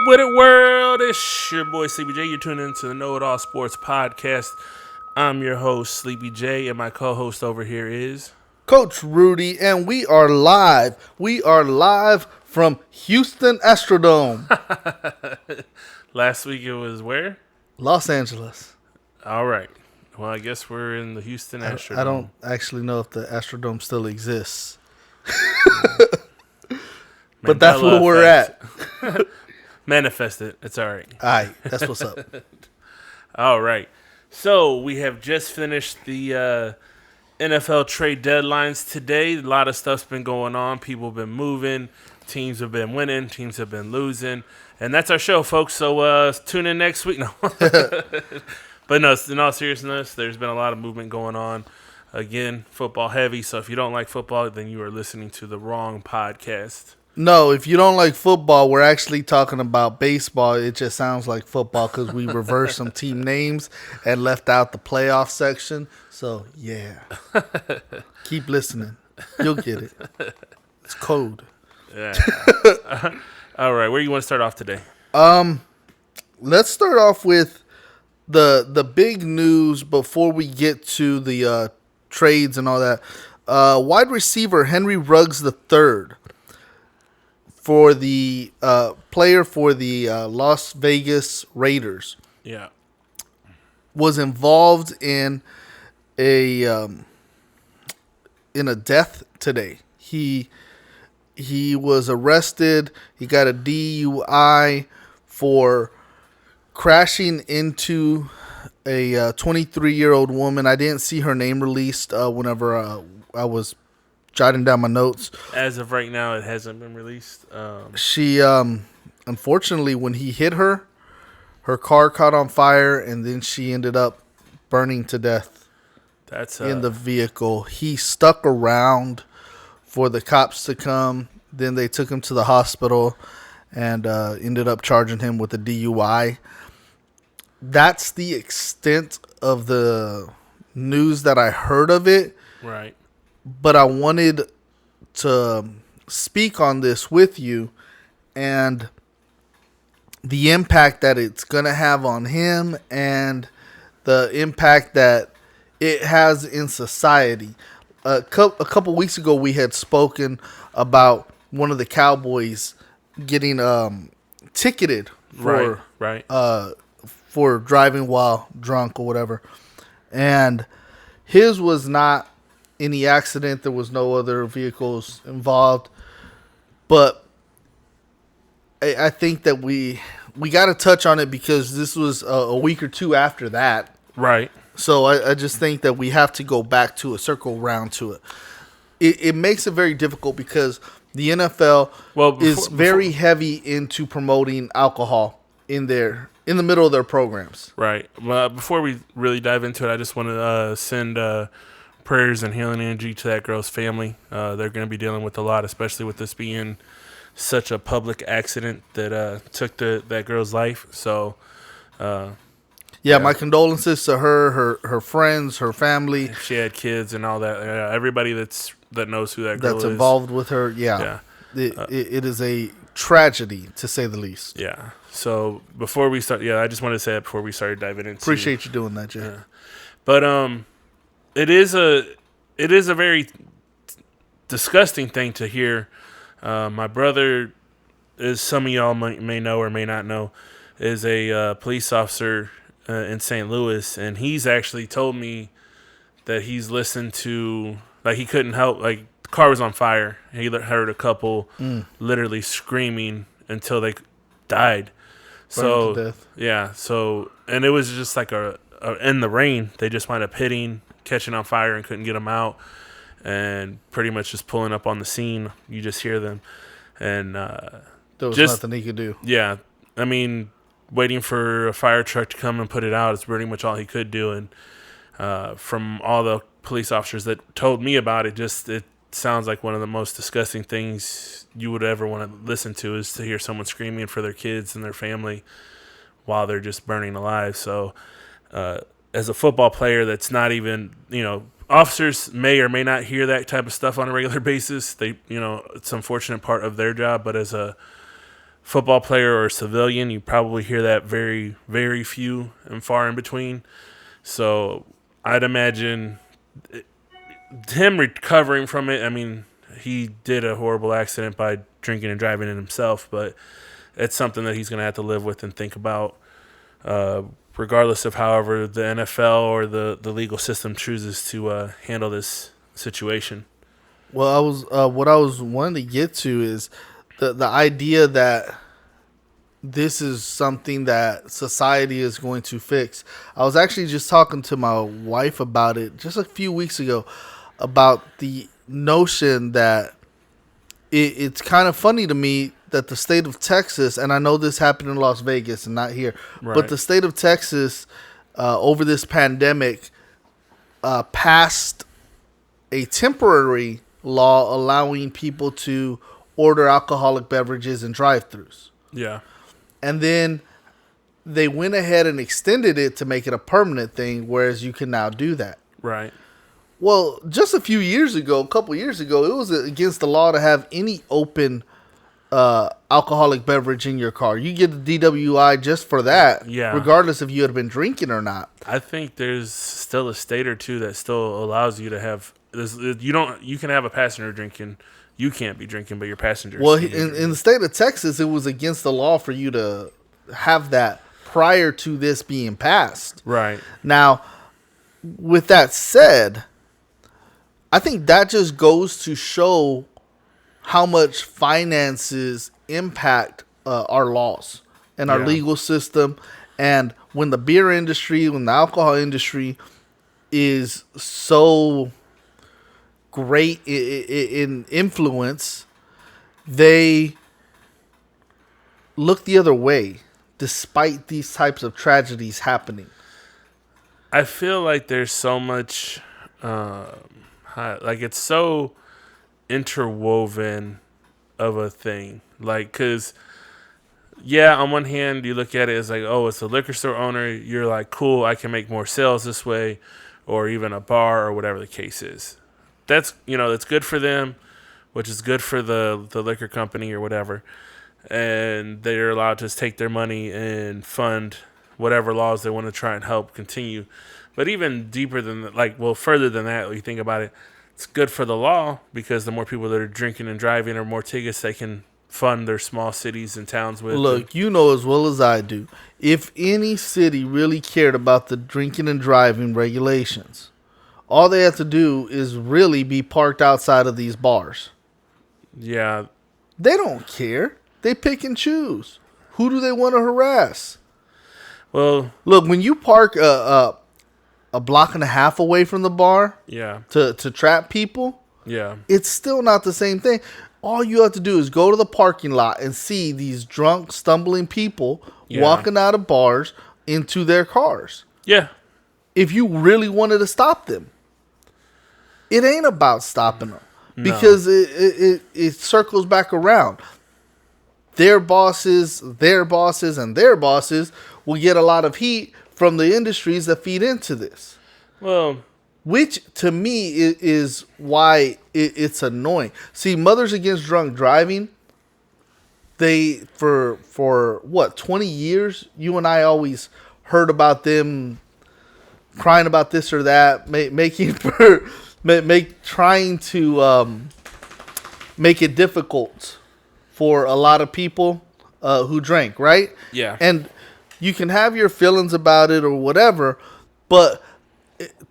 up with it, world? It's your boy Sleepy J. You're tuning into the Know It All Sports Podcast. I'm your host, Sleepy J, and my co-host over here is Coach Rudy, and we are live. We are live from Houston Astrodome, Last week it was where? Los Angeles. All right. Well, I guess we're in the Houston Astrodome. I don't actually know if the Astrodome still exists, but that's where we're at. Manifest it. It's all right. All right, that's what's up. All right. So we have just finished the NFL trade deadlines today. A lot of stuff's been going on. People have been moving. Teams have been winning. Teams have been losing. And that's our show, folks. So tune in next week. No. But no, in all seriousness, there's been a lot of movement going on. Again, football heavy. So if you don't like football, then you are listening to the wrong podcast. No, if you don't like football, we're actually talking about baseball. It just sounds like football because we reversed some team names and left out the playoff section. So, yeah. Keep listening. You'll get it. It's code. Yeah. All right. Where do you want to start off today? Let's start off with the big news before we get to the trades and all that. Wide receiver Henry Ruggs III, for the player for the Las Vegas Raiders, Yeah. was involved in a death today. He was arrested. He got a DUI for crashing into a 23-year-old woman. I didn't see her name released whenever I was jotting down my notes. As of right now, it hasn't been released. She, unfortunately, when he hit her, her car caught on fire, and then she ended up burning to death in the vehicle. He stuck around for the cops to come. Then they took him to the hospital and ended up charging him with a DUI. That's the extent of the news that I heard of it. Right. But I wanted to speak on this with you and the impact that it's going to have on him and the impact that it has in society. A couple weeks ago, we had spoken about one of the Cowboys getting ticketed for for driving while drunk or whatever. And his was not any accident. There was no other vehicles involved. But I think that we got to touch on it because this was a week or two after that. Right. So I just think that we have to go back to circle round to it. It makes it very difficult because the NFL is very heavy into promoting alcohol in the middle of their programs. Right. Well, before we really dive into it, I just want to send prayers and healing energy to that girl's family. They're going to be dealing with a lot, especially with this being such a public accident that took that girl's life. So, yeah, my condolences to her friends, her family. If she had kids and all that. Everybody that knows who that girl is. That's involved with her. Yeah. It is a tragedy, to say the least. Yeah. So before we start, I just wanted to say that before we started diving into. Appreciate you doing that, Jay. Yeah. But it is a very disgusting thing to hear. My brother, as some of y'all may know or may not know, is a police officer in St. Louis, and he's actually told me that he's listened to, like, he couldn't help, like, the car was on fire. He heard a couple literally screaming until they died. Burned to death. Yeah. So, and it was just like in the rain, they just wound up catching on fire and couldn't get them out, and pretty much just pulling up on the scene. You just hear them, and there was nothing he could do. Yeah, I mean, waiting for a fire truck to come and put it out is pretty much all he could do. And from all the police officers that told me about it, it sounds like one of the most disgusting things you would ever want to listen to, is to hear someone screaming for their kids and their family while they're just burning alive. So as a football player that's not even, officers may or may not hear that type of stuff on a regular basis. They, it's an unfortunate part of their job, but as a football player or a civilian. You probably hear that very, very few and far in between. So I'd imagine him recovering from it. I mean, he did a horrible accident by drinking and driving it himself, but it's something that he's going to have to live with and think about, regardless of however the NFL or the legal system chooses to handle this situation. Well, what I was wanting to get to is the idea that this is something that society is going to fix. I was actually just talking to my wife about it just a few weeks ago, about the notion that it's kind of funny to me that the state of Texas, and I know this happened in Las Vegas and not here, Right. but the state of Texas over this pandemic passed a temporary law allowing people to order alcoholic beverages in drive-thrus. Yeah. And then they went ahead and extended it to make it a permanent thing, whereas you can now do that. Right. Well, just a couple years ago, it was against the law to have any open alcoholic beverage in your car. You get a DWI just for that, Yeah. regardless if you had been drinking or not. I think there's still a state or two that still allows you to have. You can have a passenger drinking. You can't be drinking, but your passengers. Well, can be in drinking. the state of Texas, it was against the law for you to have that prior to this being passed. Right. Now, with that said, I think that just goes to show how much finances impact our laws and our Yeah. legal system. And when the beer industry, when the alcohol industry is so great in influence, they look the other way despite these types of tragedies happening. I feel like there's so much, like it's so interwoven of a thing. Like, cause yeah, on one hand you look at it as like, oh, it's a liquor store owner. You're like, cool, I can make more sales this way, or even a bar or whatever the case is. That's that's good for them, which is good for the liquor company or whatever, and they're allowed to just take their money and fund whatever laws they want to try and help continue. But even deeper than that, further than that, when you think about it, it's good for the law because the more people that are drinking and driving or more tickets they can fund their small cities and towns with. Look, you know as well as I do, if any city really cared about the drinking and driving regulations, all they have to do is really be parked outside of these bars. Yeah. They don't care. They pick and choose. Who do they want to harass? Well, Look, when you park a block and a half away from the bar yeah. to trap people, Yeah. it's still not the same thing. All you have to do is go to the parking lot and see these drunk, stumbling people walking out of bars into their cars. Yeah. If you really wanted to stop them, it ain't about stopping them because it circles back around. Their bosses, and their bosses will get a lot of heat from the industries that feed into this. Well, Which, to me, is why it's annoying. See, Mothers Against Drunk Driving, they, for what, 20 years, you and I always heard about them crying about this or that, trying to make it difficult for a lot of people who drank, right? yeah. And you can have your feelings about it or whatever, but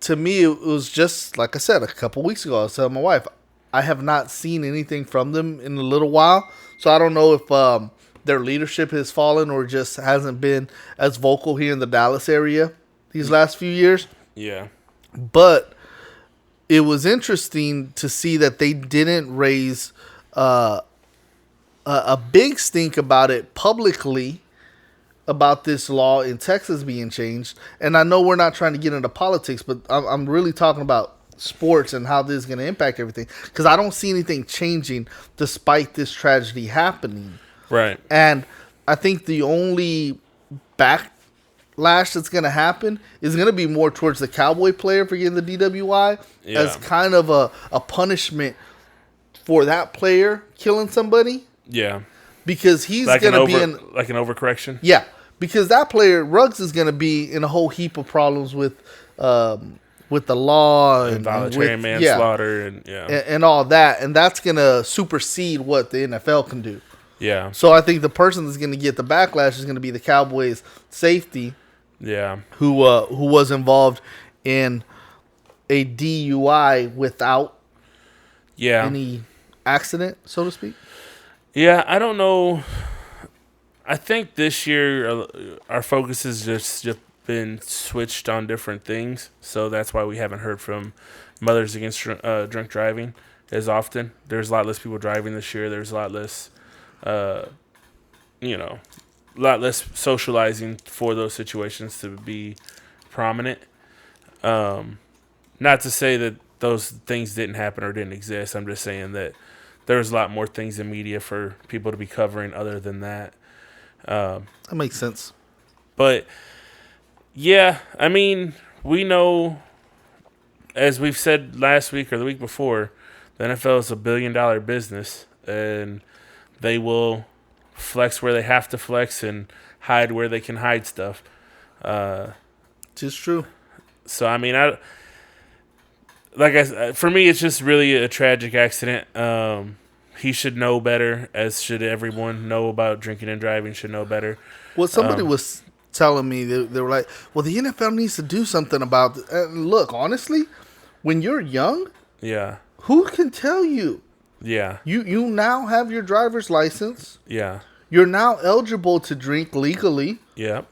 to me, it was just, like I said, a couple weeks ago, I was telling my wife, I have not seen anything from them in a little while. So I don't know if their leadership has fallen or just hasn't been as vocal here in the Dallas area these last few years. Yeah. But it was interesting to see that they didn't raise a big stink about it publicly, about this law in Texas being changed. And I know we're not trying to get into politics, but I'm really talking about sports and how this is going to impact everything, because I don't see anything changing despite this tragedy happening. Right. And I think the only backlash that's going to happen is going to be more towards the Cowboy player for getting the DWI as kind of a punishment for that player killing somebody. Yeah. because he's like going to be in like an overcorrection. Yeah, because that player Ruggs is going to be in a whole heap of problems with the law and Involuntary with manslaughter and all that, and that's going to supersede what the NFL can do. Yeah. So I think the person that's going to get the backlash is going to be the Cowboys safety. Yeah. Who was involved in a DUI without any accident, so to speak. Yeah, I don't know. I think this year our focus has just been switched on different things, so that's why we haven't heard from Mothers Against Drunk Driving as often. There's a lot less people driving this year. There's a lot less, a lot less socializing for those situations to be prominent. Not to say that those things didn't happen or didn't exist. I'm just saying that there's a lot more things in media for people to be covering other than that. That makes sense. But, yeah, I mean, we know, as we've said last week or the week before, the NFL is $1 billion business, and they will flex where they have to flex and hide where they can hide stuff. It's true. So, I mean, for me, it's just really a tragic accident. He should know better, as should everyone know about drinking and driving, should know better. Well, somebody was telling me, they were like, well, the NFL needs to do something about it. Look, honestly, when you're young, who can tell you? Yeah. You now have your driver's license. Yeah. You're now eligible to drink legally. Yeah.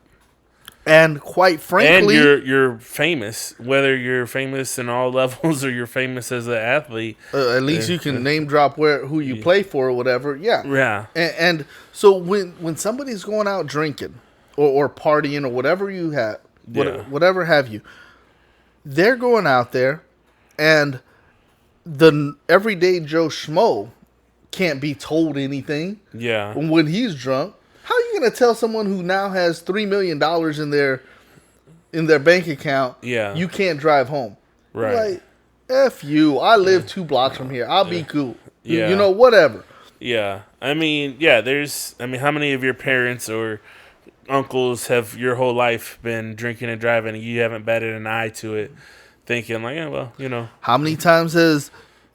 And quite frankly, and you're famous, whether you're famous in all levels or you're famous as an athlete. At least you can name drop who you play for or whatever. Yeah. Yeah. And so when somebody's going out drinking or partying or whatever you have, whatever have you, they're going out there, and the everyday Joe Schmo can't be told anything. Yeah. When he's drunk. How are you going to tell someone who now has $3 million in their bank account, you can't drive home? Right. Like, F you. I live 2 blocks from here. I'll be cool. Yeah. Whatever. Yeah. I mean, how many of your parents or uncles have your whole life been drinking and driving and you haven't batted an eye to it, thinking like, How many times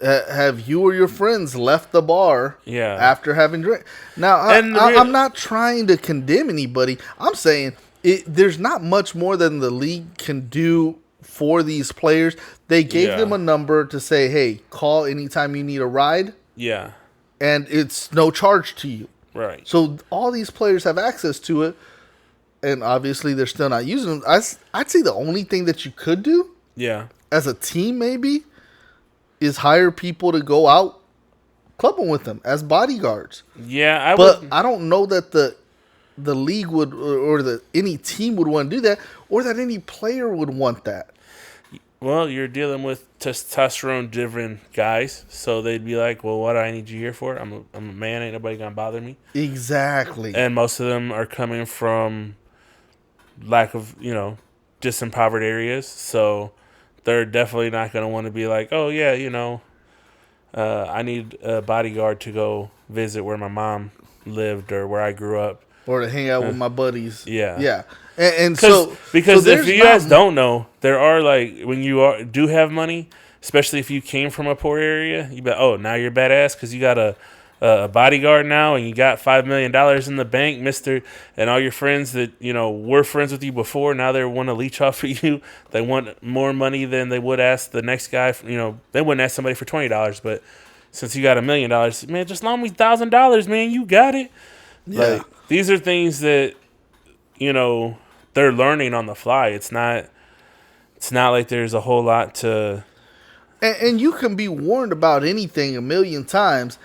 have you or your friends left the bar after having drink? Now, I'm not trying to condemn anybody. I'm saying there's not much more than the league can do for these players. They gave them a number to say, hey, call anytime you need a ride. Yeah. And it's no charge to you. Right. So all these players have access to it, and obviously they're still not using them. I'd say the only thing that you could do as a team maybe is hire people to go out clubbing with them as bodyguards. Yeah, I don't know that the league would or that any team would want to do that, or that any player would want that. Well, you're dealing with testosterone-driven guys, so they'd be like, "Well, what do I need you here for? I'm a man. Ain't nobody gonna bother me." Exactly. And most of them are coming from lack of, disempowered areas, so they're definitely not going to want to be like, oh, yeah, I need a bodyguard to go visit where my mom lived or where I grew up. Or to hang out with my buddies. Yeah. Yeah. Because if you guys don't know, there are, like, when you do have money, especially if you came from a poor area, you bet, oh, now you're badass because you got a bodyguard now and you got $5 million in the bank, mister, and all your friends that, were friends with you before, now they want to leech off of you. They want more money than they would ask the next guy. They wouldn't ask somebody for $20, but since you got $1 million, man, just loan me $1,000, man, you got it. Yeah. Like, these are things that, they're learning on the fly. It's not like there's a whole lot to... And you can be warned about anything a million times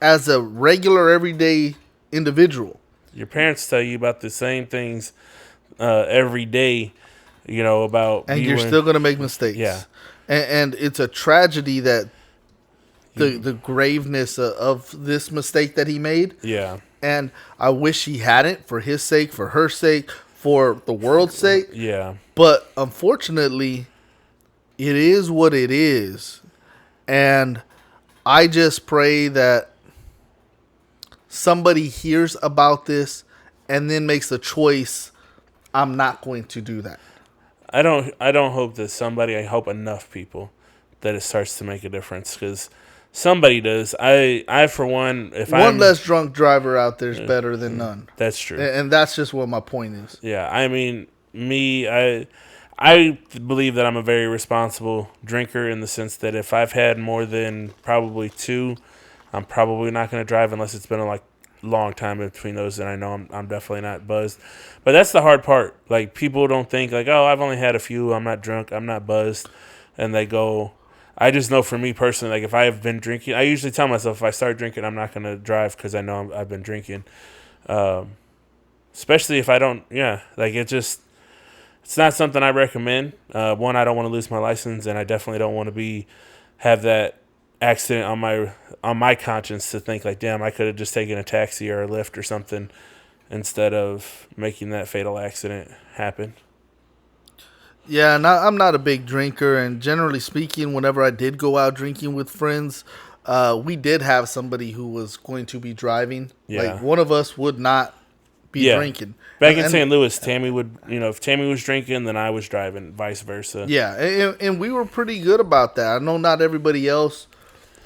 as a regular, everyday individual. Your parents tell you about the same things every day, about... And you're still going to make mistakes. Yeah. And it's a tragedy that the graveness of this mistake that he made. Yeah. And I wish he hadn't, for his sake, for her sake, for the world's sake. Yeah. But unfortunately... it is what it is. And I just pray that somebody hears about this and then makes a choice, I'm not going to do that. I don't hope that somebody. I hope enough people that it starts to make a difference because somebody does. I for one, if One I'm less drunk driver out there is better than none. that's true. And that's just what my point is. Yeah, I mean me. I believe that I'm a very responsible drinker in the sense that if I've had more than probably two, I'm probably not going to drive unless it's been a long time between those, and I know I'm definitely not buzzed. But that's the hard part. Like people don't think like, oh, I've only had a few, I'm not drunk, I'm not buzzed, and they go. I just know for me personally, like if I have been drinking, I usually tell myself if I start drinking, I'm not going to drive because I know I've been drinking. Especially if I don't, yeah, like it's not something I recommend. One, I don't want to lose my license, and I definitely don't want to have that accident on my conscience to think like, damn, I could have just taken a taxi or a Lyft or something instead of making that fatal accident happen. Yeah, and I'm not a big drinker, and generally speaking, whenever I did go out drinking with friends, we did have somebody who was going to be driving. Yeah. Like one of us would not be drinking. Back in St. Louis, Tammy would, if Tammy was drinking, then I was driving, vice versa. Yeah, and we were pretty good about that. I know not everybody else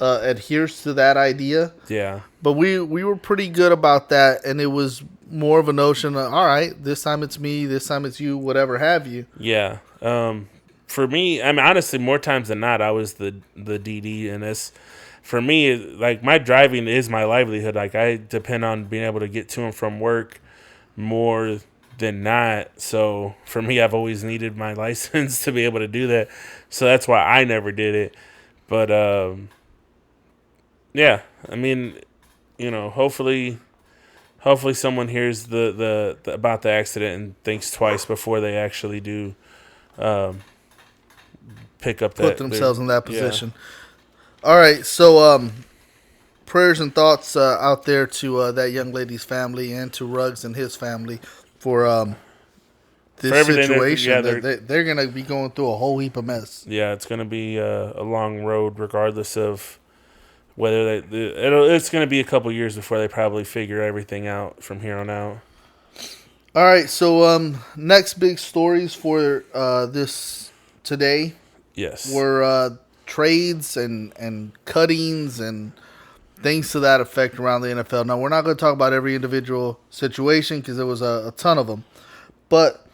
adheres to that idea. Yeah. But we were pretty good about that, and it was more of a notion of, all right, this time it's me, this time it's you, whatever have you. Yeah. For me, I mean, honestly, more times than not, I was the DD in this. For me, like, my driving is my livelihood. Like, I depend on being able to get to and from work more than not. So, for me, I've always needed my license to be able to do that. So, that's why I never did it. But, yeah, I mean, hopefully someone hears the about the accident and thinks twice before they actually do pick up put themselves in that position. Yeah. All right, so prayers and thoughts out there to that young lady's family and to Ruggs and his family for this situation. They're going to be going through a whole heap of mess. Yeah, it's going to be a long road regardless of whether it's going to be a couple years before they probably figure everything out from here on out. All right, so next big stories for this today. Yes. Were trades and cuttings and things to that effect around the NFL. Now, we're not going to talk about every individual situation because there was a ton of them. But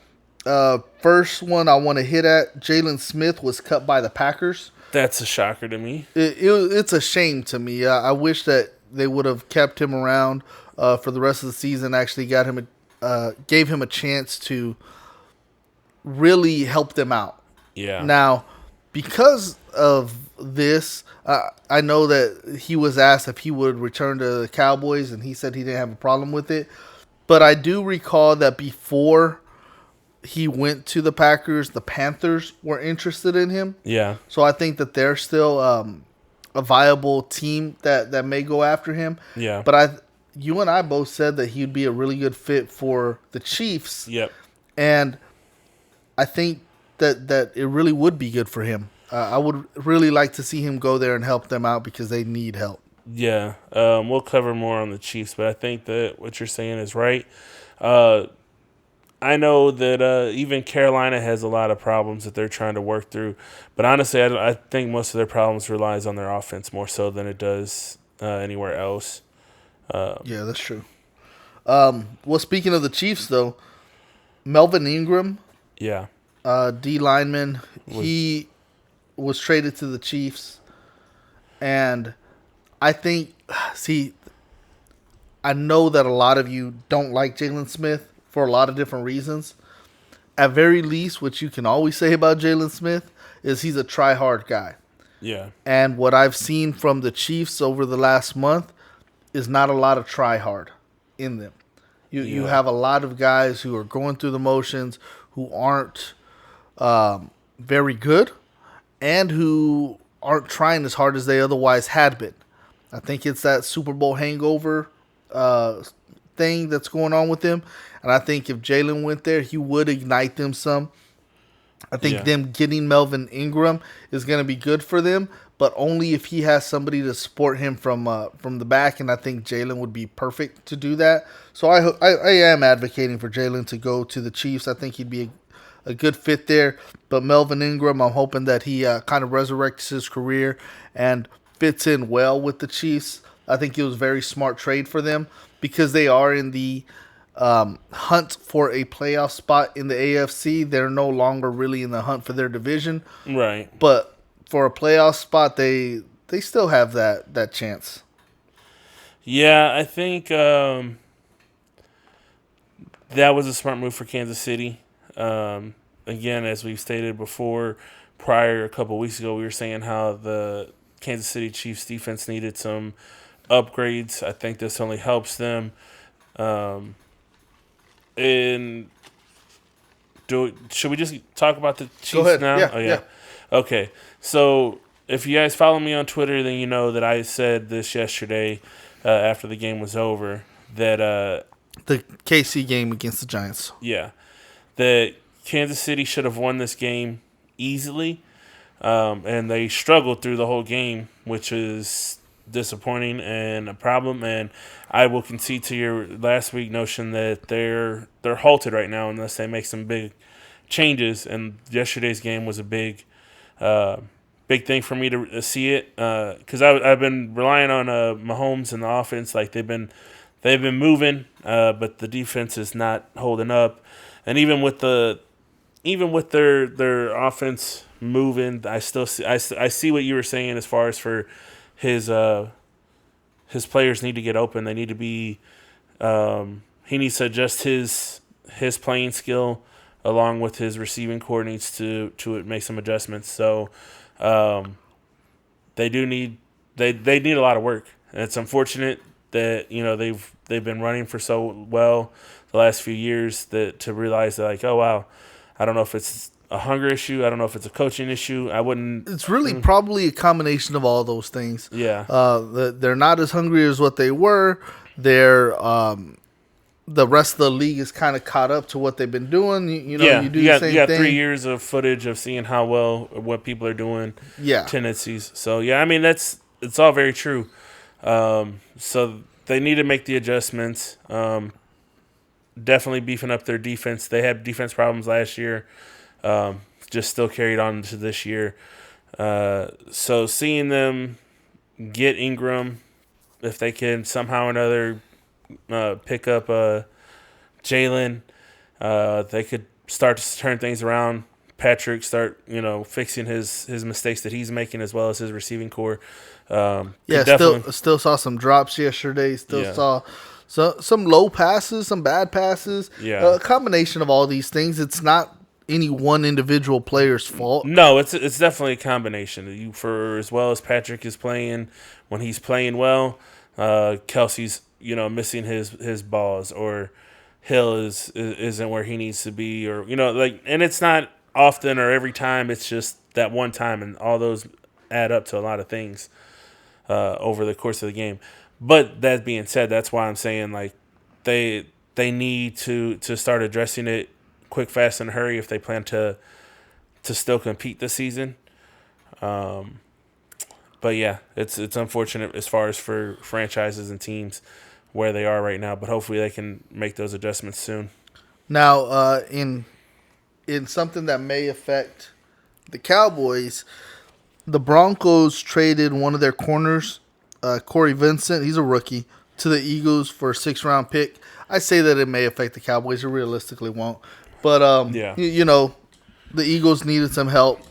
first one I want to hit at, Jalen Smith was cut by the Packers. That's a shocker to me. It's a shame to me. I wish that they would have kept him around for the rest of the season, actually gave him a chance to really help them out. Yeah. Now, because of this, I know that he was asked if he would return to the Cowboys, and he said he didn't have a problem with it. But I do recall that before he went to the Packers, the Panthers were interested in him. Yeah. So I think that they're still a viable team that may go after him. Yeah. But you and I both said that he'd be a really good fit for the Chiefs. Yep. And I think that it really would be good for him. I would really like to see him go there and help them out because they need help. Yeah. We'll cover more on the Chiefs, but I think that what you're saying is right. I know that even Carolina has a lot of problems that they're trying to work through. But honestly, I think most of their problems relies on their offense more so than it does anywhere else. Yeah, that's true. Well, speaking of the Chiefs, though, Melvin Ingram, yeah, D lineman, he was traded to the Chiefs. And I think, I know that a lot of you don't like Jalen Smith for a lot of different reasons. At very least, what you can always say about Jalen Smith is he's a try-hard guy. Yeah. And what I've seen from the Chiefs over the last month is not a lot of try-hard in them. You have a lot of guys who are going through the motions, who aren't very good, and who aren't trying as hard as they otherwise had been. I think it's that Super Bowl hangover thing that's going on with them. And I think if Jalen went there, he would ignite them some. I think Yeah. them getting Melvin Ingram is going to be good for them, but only if he has somebody to support him from the back, and I think Jalen would be perfect to do that. So I am advocating for Jalen to go to the Chiefs. I think he'd be a good fit there. But Melvin Ingram, I'm hoping that he kind of resurrects his career and fits in well with the Chiefs. I think it was a very smart trade for them because they are in the hunt for a playoff spot in the AFC. They're no longer really in the hunt for their division, Right. but for a playoff spot, they still have that chance. Yeah, I think that was a smart move for Kansas City. Again, as we've stated before, prior a couple weeks ago, we were saying how the Kansas City Chiefs defense needed some upgrades. I think this only helps them. And should we just talk about the Chiefs Go ahead. now? Yeah, Oh yeah. yeah. Okay. So if you guys follow me on Twitter, then you know that I said this yesterday after the game was over that The KC game against the Giants. yeah, that Kansas City should have won this game easily, and they struggled through the whole game, which is disappointing and a problem. And I will concede to your last week notion that they're halted right now unless they make some big changes. And yesterday's game was a big thing for me to see it because I've been relying on Mahomes and the offense. Like they've been moving, but the defense is not holding up. And even with their offense moving, I still see I see what you were saying as far as for his players need to get open. They need to be he needs to adjust his playing skill along with his receiving core needs to make some adjustments. So they need a lot of work. And it's unfortunate that they've been running for so well the last few years that to realize that like, oh wow, I don't know if it's a hunger issue, I don't know if it's a coaching issue. I wouldn't. It's really probably a combination of all those things. Yeah. They're not as hungry as what they were. They're the rest of the league is kind of caught up to what they've been doing. You do the same you got thing. 3 years of footage of seeing how well what people are doing. Yeah. Tendencies. So yeah, I mean it's all very true. So they need to make the adjustments. Definitely beefing up their defense. They had defense problems last year. Just still carried on to this year. So seeing them get Ingram, if they can somehow or another pick up Jalen, they could start to turn things around. Patrick start fixing his mistakes that he's making as well as his receiving core. Still saw some drops yesterday. Saw some low passes, some bad passes. Yeah. A combination of all these things. It's not any one individual player's fault. No, it's definitely a combination. For as well as Patrick is playing, when he's playing well, Kelsey's missing his balls, or Hill isn't where he needs to be, or and it's not often or every time. It's just that one time, and all those add up to a lot of things over the course of the game. But that being said, that's why I'm saying like they need to start addressing it quick, fast, and hurry if they plan to still compete this season. But yeah, it's unfortunate as far as for franchises and teams where they are right now. But hopefully they can make those adjustments soon. Now, in something that may affect the Cowboys, the Broncos traded one of their corners, Corey Vincent. He's a rookie, to the Eagles for a 6th-round pick. I say that it may affect the Cowboys. It realistically won't. But the Eagles needed some help,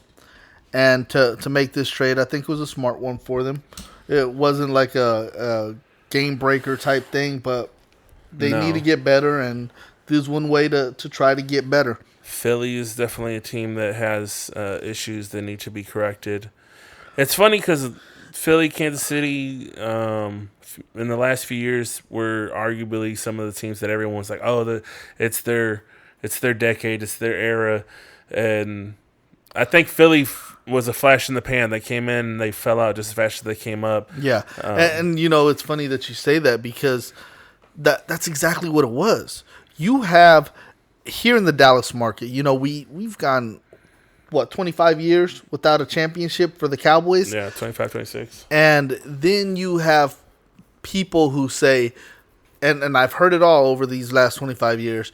and to make this trade, I think it was a smart one for them. It wasn't like a game breaker type thing, but they need to get better, and this is one way to try to get better. Philly is definitely a team that has issues that need to be corrected. It's funny because Philly, Kansas City, in the last few years were arguably some of the teams that everyone's like, oh, it's their decade, it's their era. And I think Philly was a flash in the pan. They came in and they fell out just as fast as they came up. Yeah. And it's funny that you say that because that's exactly what it was. You have here in the Dallas market, we've gone 25 years without a championship for the Cowboys. Yeah, 25, 26. And then you have people who say, and I've heard it all over these last 25 years,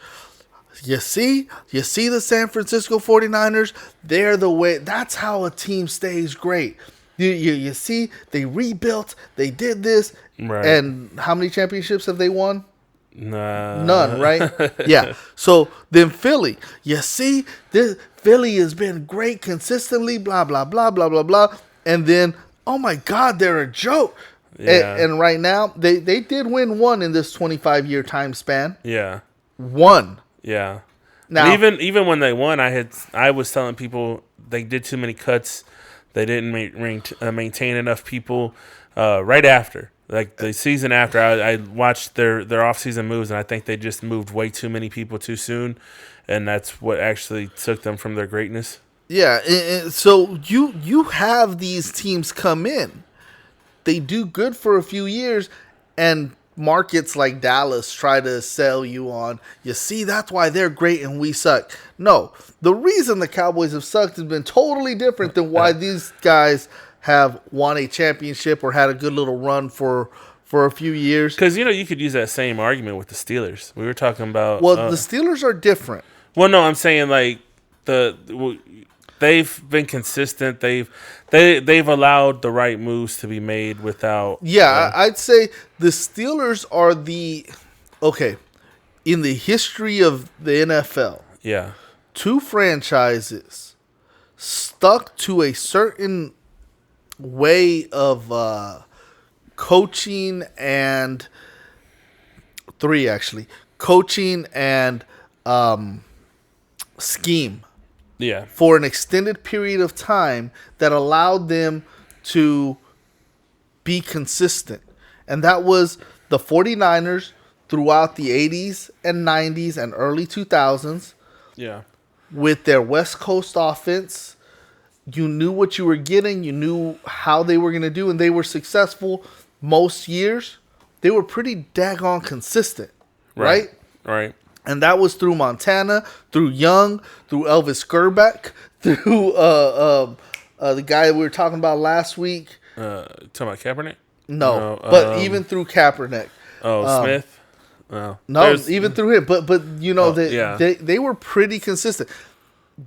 you see the San Francisco 49ers, they're the way, that's how a team stays great. You see, they rebuilt, they did this, Right. and how many championships have they won? Nah. None, right? Yeah. So then Philly, you see, this Philly has been great consistently, blah, blah, blah, blah, blah, blah. And then, oh my God, they're a joke. Yeah. And right now, they did win one in this 25-year time span. Yeah. One. Yeah. Now, And even when they won, I was telling people they did too many cuts. They didn't maintain enough people right after. Like the season after, I watched their offseason moves, and I think they just moved way too many people too soon, and that's what actually took them from their greatness. yeah. And so you have these teams come in. They do good for a few years, and markets like Dallas try to sell you on, you see, that's why they're great and we suck. No, the reason the Cowboys have sucked has been totally different than why these guys have won a championship or had a good little run for a few years. Because, you could use that same argument with the Steelers. We were talking about... Well, the Steelers are different. Well, no, I'm saying, like, they've been consistent. They've allowed the right moves to be made without... Yeah, I'd say the Steelers are in the history of the NFL, Yeah. two franchises stuck to a certain way of coaching and scheme Yeah. for an extended period of time that allowed them to be consistent. And that was the 49ers throughout the 80s and 90s and early 2000s Yeah. with their West Coast offense. You knew what you were getting. You knew how they were going to do, and they were successful most years. They were pretty daggone consistent, right? Right. And that was through Montana, through Young, through Elvis Gerbeck, through the guy we were talking about last week. Talking about Kaepernick? No, but even through Kaepernick. Smith? No. No, even through him. But yeah. they were pretty consistent.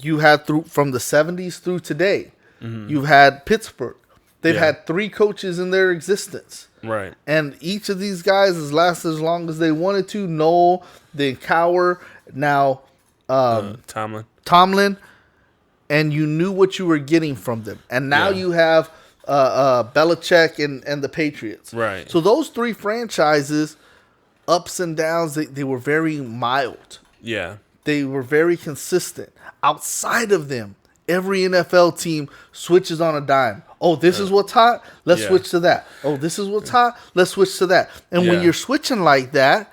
You had from the 70s through today. Mm-hmm. You've had Pittsburgh. They've had 3 coaches in their existence. Right. And each of these guys has lasted as long as they wanted to. Noel, then Cowher, now Tomlin. And you knew what you were getting from them. And now you have Belichick and the Patriots. Right. So those 3 franchises, ups and downs, they were very mild. Yeah. They were very consistent. Outside of them, every NFL team switches on a dime. Oh, this is what's hot? Let's switch to that. Oh, this is what's hot? Let's switch to that. And when you're switching like that,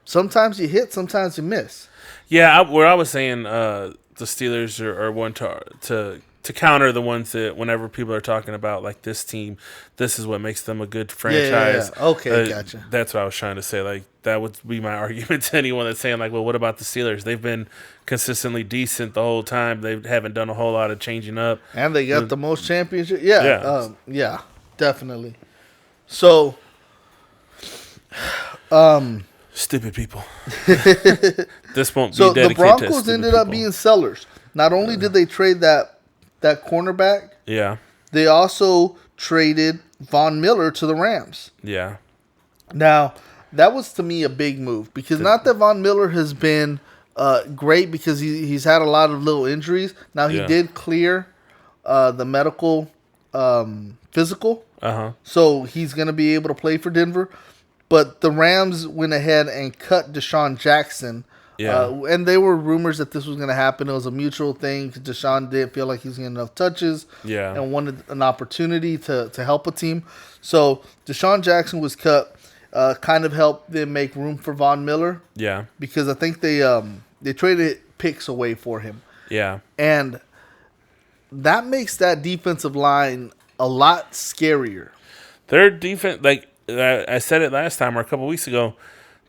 sometimes you hit, sometimes you miss. Yeah, where I was saying the Steelers are one to counter the ones that whenever people are talking about like this team, this is what makes them a good franchise. Yeah. Okay, gotcha. That's what I was trying to say. Like that would be my argument to anyone that's saying like, well, what about the Steelers? They've been consistently decent the whole time. They haven't done a whole lot of changing up, and they got the most championships. Yeah, definitely. So, stupid people. This won't be so dedicated the Broncos to ended up being sellers. Not only did they trade that cornerback, they also traded Von Miller to the Rams. Yeah. Now, that was to me a big move because not that Von Miller has been great because he's had a lot of little injuries. Now, he did clear the medical physical. So he's going to be able to play for Denver. But the Rams went ahead and cut Deshaun Jackson. And there were rumors that this was going to happen. It was a mutual thing. Deshaun didn't feel like he was getting enough touches and wanted an opportunity to help a team. So Deshaun Jackson was cut, kind of helped them make room for Von Miller. Yeah. Because I think they traded picks away for him. Yeah. And that makes that defensive line a lot scarier. Their defense, like I said it last time or a couple weeks ago,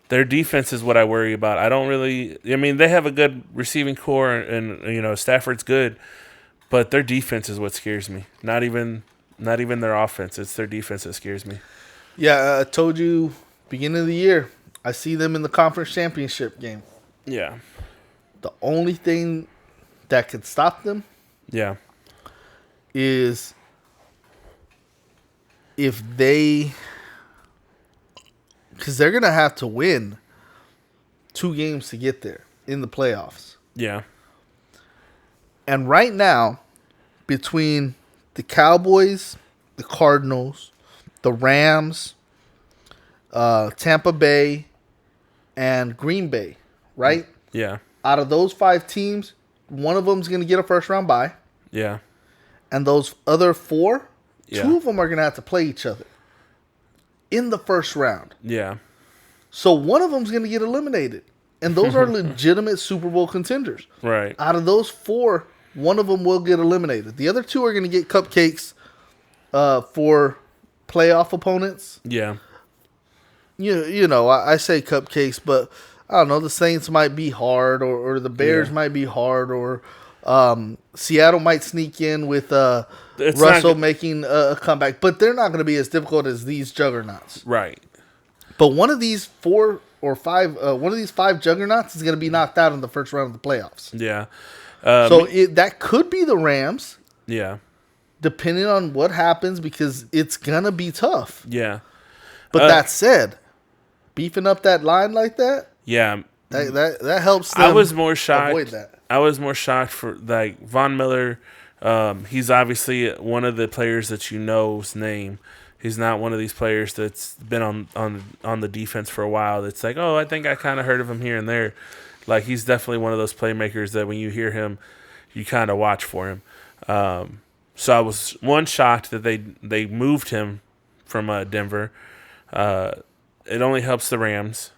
their defense is what I worry about. They have a good receiving core and Stafford's good, But their defense is what scares me. Not even their offense. It's their defense that scares me. Yeah, I told you beginning of the year, I see them in the conference championship game. Yeah. The only thing that could stop them Yeah. is if they, because they're going to have to win 2 games to get there in the playoffs. Yeah. And right now, between the Cowboys, the Cardinals, the Rams, Tampa Bay, and Green Bay, right? Yeah. Out of those 5 teams, one of them's going to get a first-round bye. Yeah. And those other 4, Yeah. 2 of them are going to have to play each other in the first round. Yeah. So one of them's going to get eliminated. And those are legitimate Super Bowl contenders. Right. Out of those 4, one of them will get eliminated. The other 2 are going to get cupcakes for playoff opponents. Yeah. You know, I say cupcakes, but I don't know. The Saints might be hard, or the Bears might be hard, or Seattle might sneak in with Russell making a comeback. But they're not going to be as difficult as these juggernauts. Right. But one of these 4 or 5, one of these 5 juggernauts is going to be knocked out in the first round of the playoffs. Yeah. So that could be the Rams. Yeah. Depending on what happens, because it's going to be tough. Yeah. But that said, beefing up that line like that, yeah, that helps them. I was more shocked. Avoid that. I was more shocked for like Von Miller. He's obviously one of the players that you know's name. He's not one of these players that's been on the defense for a while. That's like, oh, I think I kind of heard of him here and there. Like, he's definitely one of those playmakers that when you hear him, you kind of watch for him. So I was shocked that they moved him from Denver. It only helps the Rams.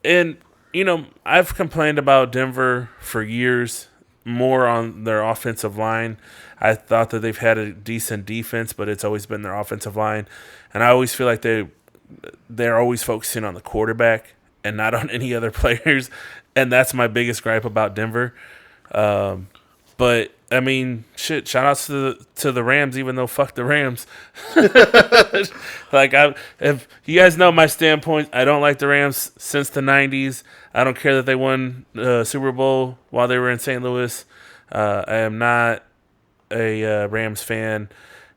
And, you know, I've complained about Denver for years, more on their offensive line. I thought that they've had a decent defense, but it's always been their offensive line. And I always feel like they're always focusing on the quarterback and not on any other players. And that's my biggest gripe about Denver. But I mean, shit, shout outs to the Rams, even though fuck the Rams. Like, if you guys know my standpoint, I don't like the Rams since the 90s. I don't care that they won Super Bowl while they were in St. Louis. I am not a Rams fan.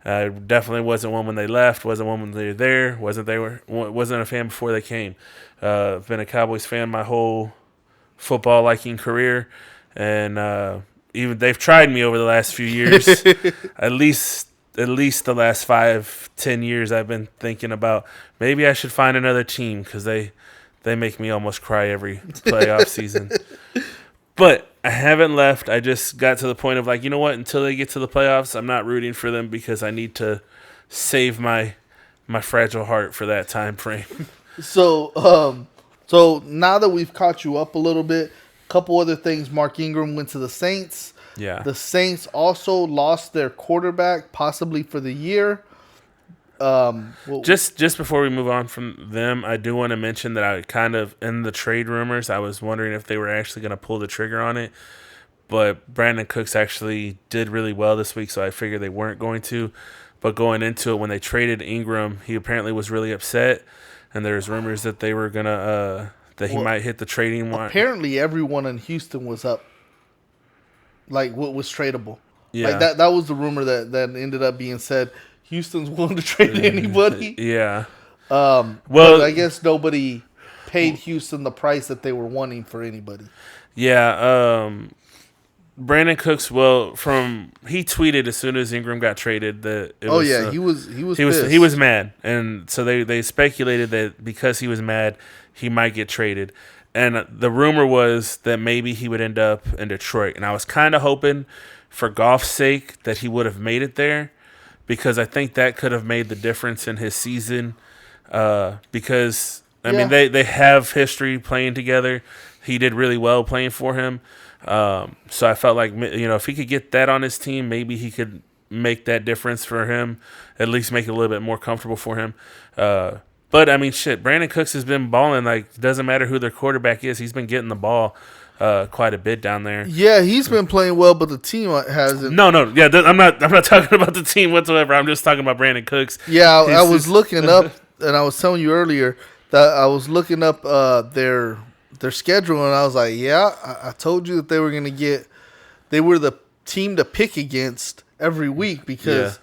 I definitely wasn't one when they left, wasn't one when they were there, wasn't a fan before they came. I've been a Cowboys fan my whole football liking career, and even they've tried me over the last few years. at least the last 5-10 years, I've been thinking about maybe I should find another team because they make me almost cry every playoff season. But I haven't left. I just got to the point of, like, you know what? Until they get to the playoffs, I'm not rooting for them because I need to save my fragile heart for that time frame. So now that we've caught you up a little bit, a couple other things. Mark Ingram went to the Saints. Yeah. The Saints also lost their quarterback, possibly for the year. Just before we move on from them, I do want to mention that I kind of, in the trade rumors, I was wondering if they were actually going to pull the trigger on it. But Brandon Cooks actually did really well this week, so I figured they weren't going to. But going into it, when they traded Ingram, he apparently was really upset, and there's rumors that they were going to that he might hit the trading line. Apparently, everyone in Houston was up, like what was tradable. Yeah. Like that was the rumor that ended up being said. Houston's willing to trade anybody. Yeah. Well, I guess nobody paid Houston the price that they were wanting for anybody. Yeah. Brandon Cooks. Well, he tweeted as soon as Ingram got traded that. He was mad, and so they speculated that because he was mad, he might get traded. And the rumor was that maybe he would end up in Detroit. And I was kind of hoping, for Goff's sake, that he would have made it there, because I think that could have made the difference in his season. Because, I mean, they have history playing together. He did really well playing for him. So I felt like, you know, if he could get that on his team, maybe he could make that difference for him, at least make it a little bit more comfortable for him. But, I mean, shit, Brandon Cooks has been balling. Like, it doesn't matter who their quarterback is. He's been getting the ball. quite a bit down there. Yeah, he's been playing well, but the team hasn't. No, yeah, I'm not talking about the team whatsoever. I'm just talking about Brandon Cooks. Yeah, I was looking up, and I was telling you earlier that I was looking up their schedule, and I was like, yeah, I told you that they were the team to pick against every week because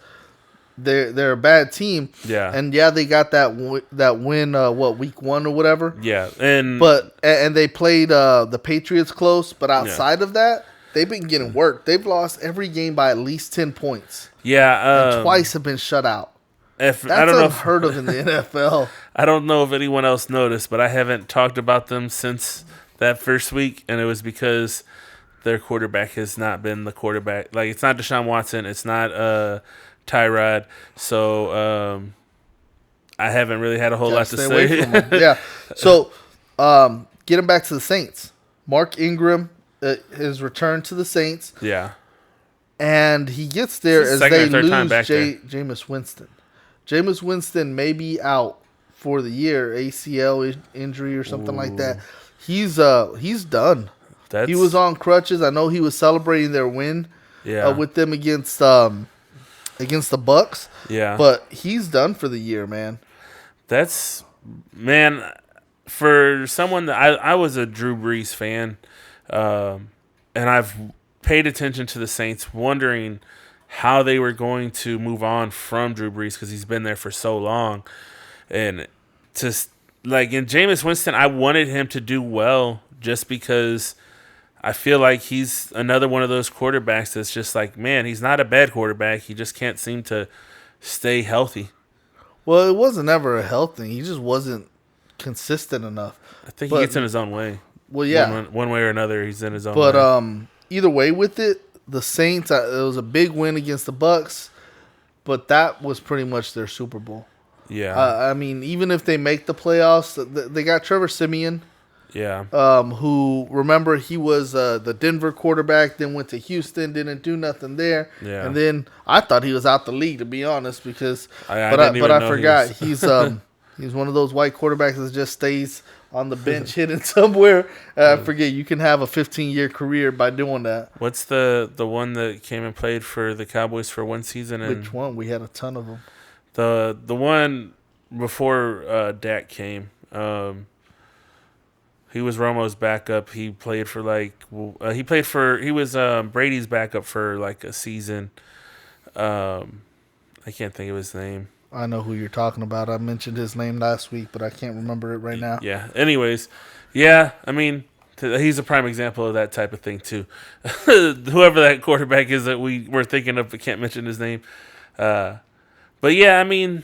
they're a bad team. Yeah, and they got that win week 1 or whatever. Yeah, and they played the Patriots close, but outside of that, they've been getting worked. They've lost every game by at least 10 points. Yeah, and twice have been shut out. That's unheard of in the NFL. I don't know if anyone else noticed, but I haven't talked about them since that first week, and it was because their quarterback has not been the quarterback. Like, it's not Deshaun Watson. It's not Tyrod. So I haven't really had a whole lot to say. Yeah. So getting back to the Saints. Mark Ingram has returned to the Saints. Yeah. And he gets there as they lose Jameis Winston. Jameis Winston may be out for the year, ACL injury or something like that. He's done. He was on crutches. I know he was celebrating their win with them against the Bucks. Yeah. But he's done for the year, man. For someone that I was a Drew Brees fan, and I've paid attention to the Saints, wondering how they were going to move on from Drew Brees because he's been there for so long. And in Jameis Winston, I wanted him to do well just because I feel like he's another one of those quarterbacks that's just like, man, he's not a bad quarterback. He just can't seem to stay healthy. Well, it wasn't ever a health thing. He just wasn't consistent enough. I think he gets in his own way. Well, yeah. One way or another, he's in his own way. But either way with it, the Saints, it was a big win against the Bucks, but that was pretty much their Super Bowl. Yeah. I mean, even if they make the playoffs, they got Trevor Siemian. Yeah. Who, remember, he was the Denver quarterback, then went to Houston, didn't do nothing there. Yeah. And then I thought he was out the league, to be honest, because I forgot he's one of those white quarterbacks that just stays on the bench hidden somewhere. I forget, you can have a 15-year career by doing that. What's the one that came and played for the Cowboys for one season? Which one? We had a ton of them. The one before Dak came. He was Romo's backup. He played for he was Brady's backup for like a season. I can't think of his name. I know who you're talking about. I mentioned his name last week, but I can't remember it right now. Yeah. Anyways, yeah, I mean, he's a prime example of that type of thing too. Whoever that quarterback is that we're thinking of, I can't mention his name. But yeah, I mean,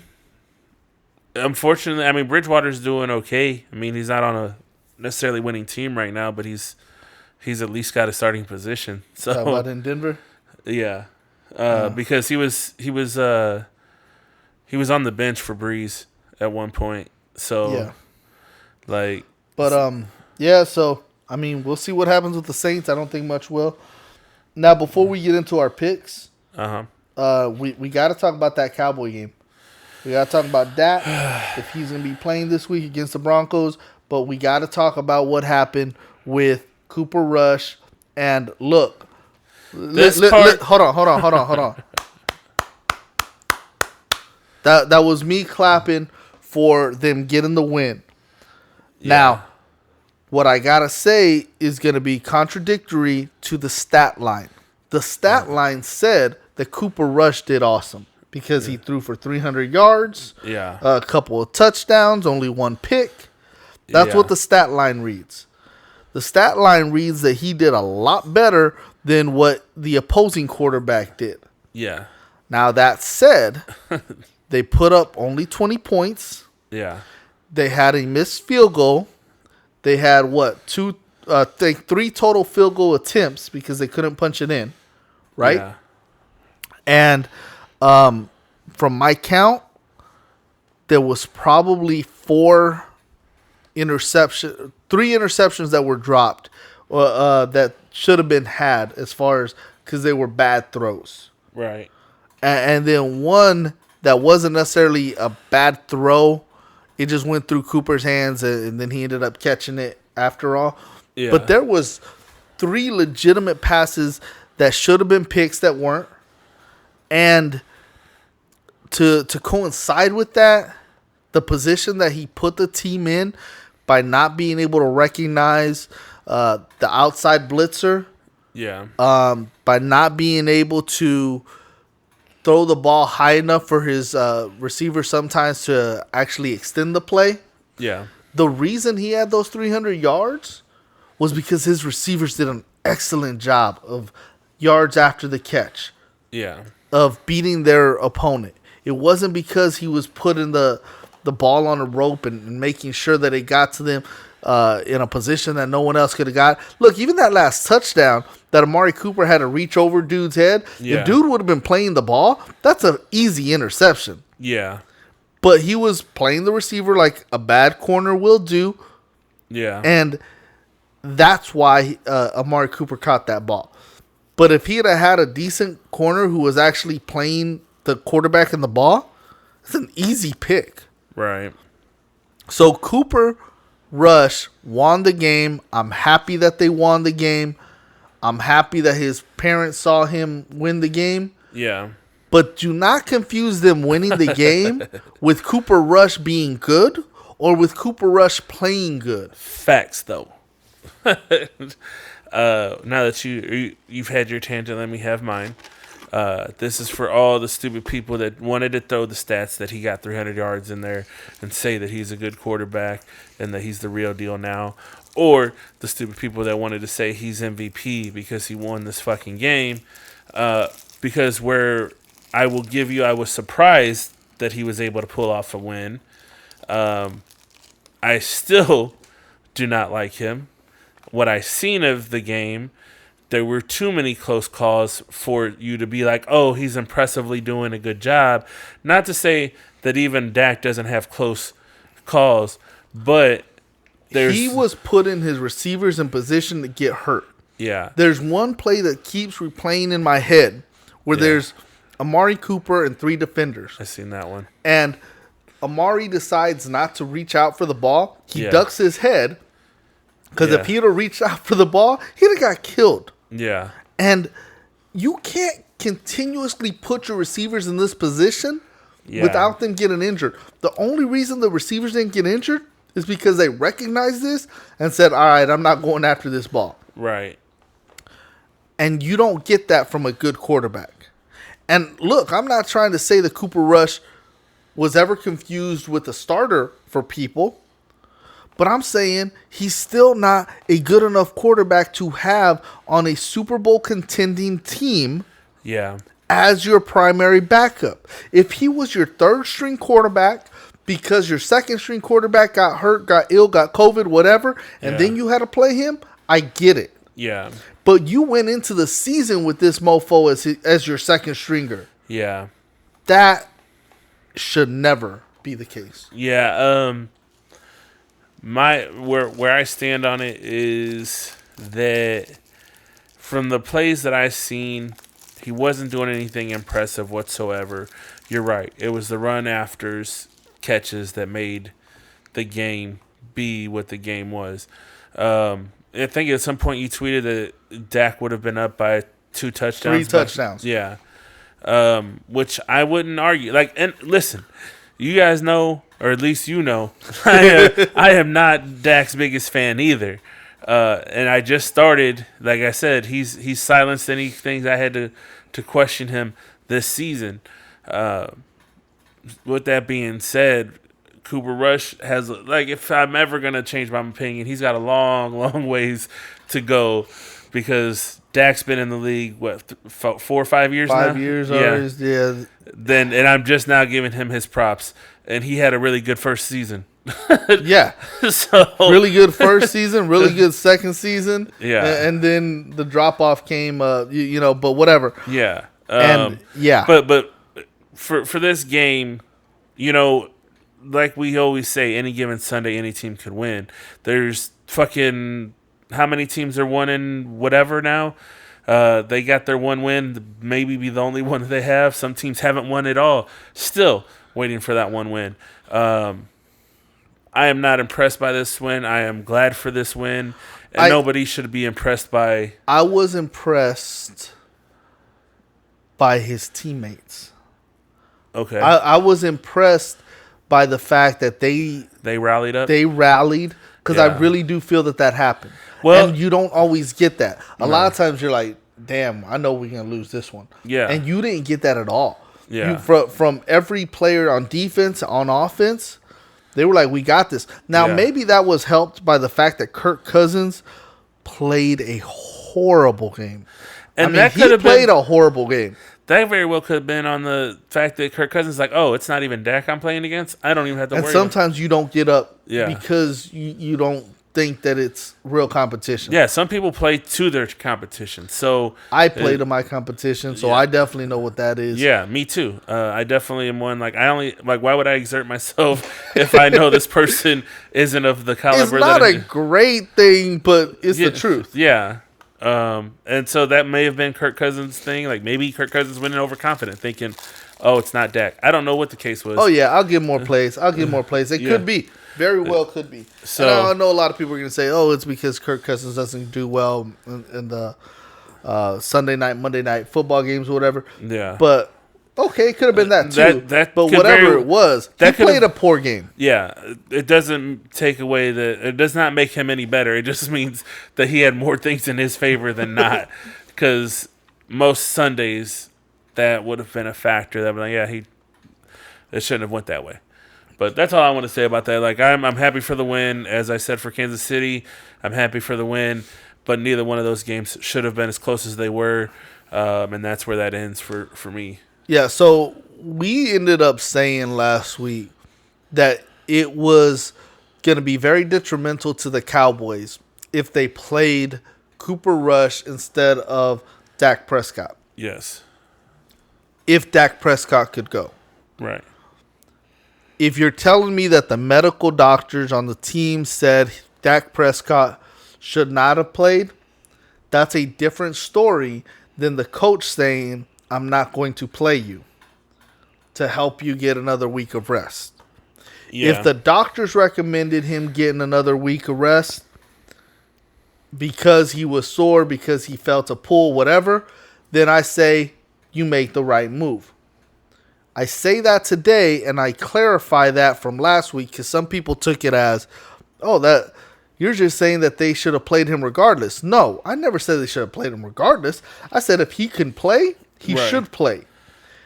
unfortunately, Bridgewater's doing okay. I mean, he's not on a necessarily winning team right now, but he's at least got a starting position. So talking about in Denver? Yeah. Because he was on the bench for Breeze at one point. So so I mean, we'll see what happens with the Saints. I don't think much will. Now, before we get into our picks, we got to talk about that Cowboy game. We got to talk about Dak, if he's going to be playing this week against the Broncos. But we got to talk about what happened with Cooper Rush. And look, hold on. That was me clapping for them getting the win. Yeah. Now, what I got to say is going to be contradictory to the stat line. The stat line said that Cooper Rush did awesome because he threw for 300 yards, a couple of touchdowns, only one pick. That's what the stat line reads. The stat line reads that he did a lot better than what the opposing quarterback did. Yeah. Now, that said, they put up only 20 points. Yeah. They had a missed field goal. They had, three total field goal attempts because they couldn't punch it in, right? Yeah. And from my count, there was probably three interceptions that were dropped that should have been had as far as because they were bad throws. Right. And then one that wasn't necessarily a bad throw. It just went through Cooper's hands, and then he ended up catching it after all. Yeah. But there was 3 legitimate passes that should have been picks that weren't. And to coincide with that, the position that he put the team in by not being able to recognize the outside blitzer, by not being able to throw the ball high enough for his receiver sometimes to actually extend the play. Yeah. The reason he had those 300 yards was because his receivers did an excellent job of yards after the catch. Yeah. Of beating their opponent. It wasn't because he was putting the ball on a rope and making sure that it got to them in a position that no one else could have got. Look, even that last touchdown that Amari Cooper had to reach over dude's head, if dude would have been playing the ball, that's an easy interception. Yeah. But he was playing the receiver like a bad corner will do. Yeah. And that's why Amari Cooper caught that ball. But if he had a decent corner who was actually playing the quarterback in the ball, it's an easy pick. Right. So Cooper Rush won the game. I'm happy that they won the game. I'm happy that his parents saw him win the game. Yeah. But do not confuse them winning the game with Cooper Rush being good or with Cooper Rush playing good. Facts, though. Now that you've had your tangent, let me have mine. This is for all the stupid people that wanted to throw the stats that he got 300 yards in there and say that he's a good quarterback and that he's the real deal now. Or the stupid people that wanted to say he's MVP because he won this fucking game. Because where I will give you, I was surprised that he was able to pull off a win. I still do not like him. What I seen of the game, there were too many close calls for you to be like, oh, he's impressively doing a good job. Not to say that even Dak doesn't have close calls, but he was putting his receivers in position to get hurt. Yeah. There's one play that keeps replaying in my head where there's Amari Cooper and 3 defenders. I seen that one. And Amari decides not to reach out for the ball. He ducks his head. Because if he'd have reached out for the ball, he'd have got killed. Yeah. And you can't continuously put your receivers in this position without them getting injured. The only reason the receivers didn't get injured is because they recognized this and said, all right, I'm not going after this ball. Right. And you don't get that from a good quarterback. And look, I'm not trying to say that Cooper Rush was ever confused with the starter for people. But I'm saying he's still not a good enough quarterback to have on a Super Bowl contending team as your primary backup. If he was your 3rd string quarterback because your 2nd string quarterback got hurt, got ill, got COVID, whatever, and then you had to play him, I get it. Yeah. But you went into the season with this mofo as your 2nd stringer. Yeah. That should never be the case. Yeah. Where I stand on it is that from the plays that I've seen, he wasn't doing anything impressive whatsoever. You're right. It was the run afters catches that made the game be what the game was. I think at some point you tweeted that Dak would have been up by 2 touchdowns. 3 touchdowns. Yeah. Which I wouldn't argue. And listen, you guys know, or at least you know, I am not Dak's biggest fan either. And I just started, like I said, he's silenced anything I had to question him this season. With that being said, Cooper Rush has, if I'm ever going to change my opinion, he's got a long, long ways to go because Dak's been in the league, 4 or 5 years now? 5 years already, yeah. And I'm just now giving him his props. And he had a really good first season. Yeah. So really good first season, really good second season. Yeah. And then the drop-off came, but whatever. Yeah. But for this game, like we always say, any given Sunday, any team could win. There's fucking how many teams are 1-whatever now? They got their 1 win, maybe be the only one that they have. Some teams haven't won at all. Still waiting for that 1 win. I am not impressed by this win. I am glad for this win. and nobody should be impressed by. I was impressed by his teammates. Okay. I was impressed by the fact that they rallied up. They rallied because I really do feel that happened. Well, and you don't always get that. A lot of times you're like, damn, I know we're going to lose this one. Yeah. And you didn't get that at all. Yeah. From every player on defense, on offense, they were like, we got this. Now, maybe that was helped by the fact that Kirk Cousins played a horrible game. And he played a horrible game. That very well could have been on the fact that Kirk Cousins is like, oh, it's not even Dak I'm playing against. I don't even have to worry. And sometimes you don't get up Yeah. because you don't think that it's real competition. Yeah, some people play to their competition. So I play to my competition, so I definitely know what that is. Yeah, me too. I definitely am one. Like why would I exert myself if I know this person isn't of the caliber? It's not a great thing, but it's the truth. Yeah. And so that may have been Kirk Cousins' thing. Like maybe Kirk Cousins went in overconfident, thinking, "Oh, it's not Dak." I don't know what the case was. Oh yeah, I'll give more plays. It could be, very well could be. So and I know a lot of people are going to say, "Oh, it's because Kirk Cousins doesn't do well in the Sunday night, Monday night football games or whatever." Yeah, but okay, it could have been that too. But whatever it was, he played a poor game. Yeah, it doesn't take away it does not make him any better. It just means that he had more things in his favor than not. Because most Sundays, that would have been a factor. That would be like, it shouldn't have went that way. But that's all I want to say about that. Like I'm happy for the win. As I said for Kansas City, I'm happy for the win. But neither one of those games should have been as close as they were, and that's where that ends for me. Yeah, so we ended up saying last week that it was going to be very detrimental to the Cowboys if they played Cooper Rush instead of Dak Prescott. Yes. If Dak Prescott could go. Right. If you're telling me that the medical doctors on the team said Dak Prescott should not have played, that's a different story than the coach saying, I'm not going to play you to help you get another week of rest. Yeah. If the doctors recommended him getting another week of rest because he was sore, because he felt a pull, whatever, then I say you make the right move. I say that today, and I clarify that from last week because some people took it as, that you're just saying that they should have played him regardless. No, I never said they should have played him regardless. I said if he can play, he should play.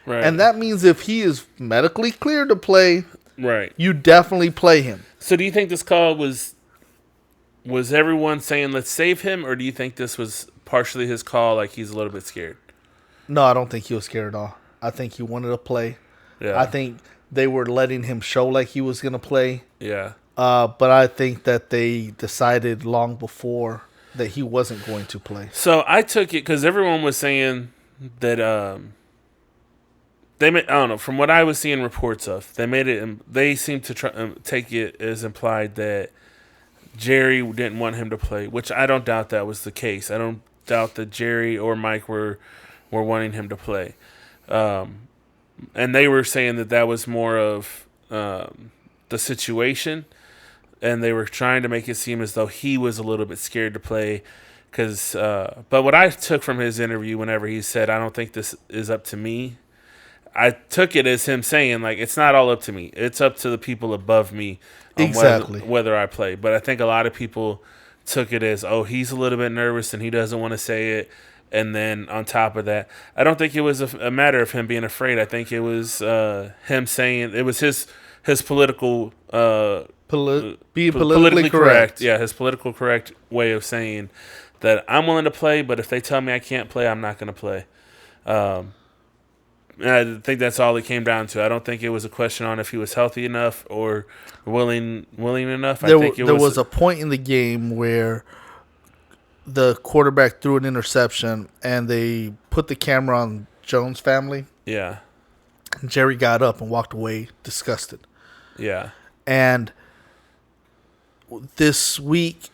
Right. And that means if he is medically cleared to play, you definitely play him. So do you think this call was everyone saying let's save him, or do you think this was partially his call, like he's a little bit scared? No, I don't think he was scared at all. I think he wanted to play. Yeah. I think they were letting him show like he was going to play. Yeah. But I think that they decided long before that he wasn't going to play. So I took it because everyone was saying that I don't know, from what I was seeing reports of, they seemed to take it as implied that Jerry didn't want him to play, which I don't doubt that was the case. I don't doubt that Jerry or Mike were wanting him to play. And they were saying that was more of the situation, and they were trying to make it seem as though he was a little bit scared to play. But what I took from his interview whenever he said, I don't think this is up to me, I took it as him saying, like, it's not all up to me. It's up to the people above me on whether I play. But I think a lot of people took it as, he's a little bit nervous and he doesn't want to say it. And then on top of that, I don't think it was a matter of him being afraid. I think it was him saying it was his political politically correct. Yeah, his political correct way of saying that I'm willing to play, but if they tell me I can't play, I'm not going to play. I think that's all it came down to. I don't think it was a question on if he was healthy enough or willing enough. There was a point in the game where the quarterback threw an interception, and they put the camera on Jones' family. Yeah. Jerry got up and walked away disgusted. Yeah. And this week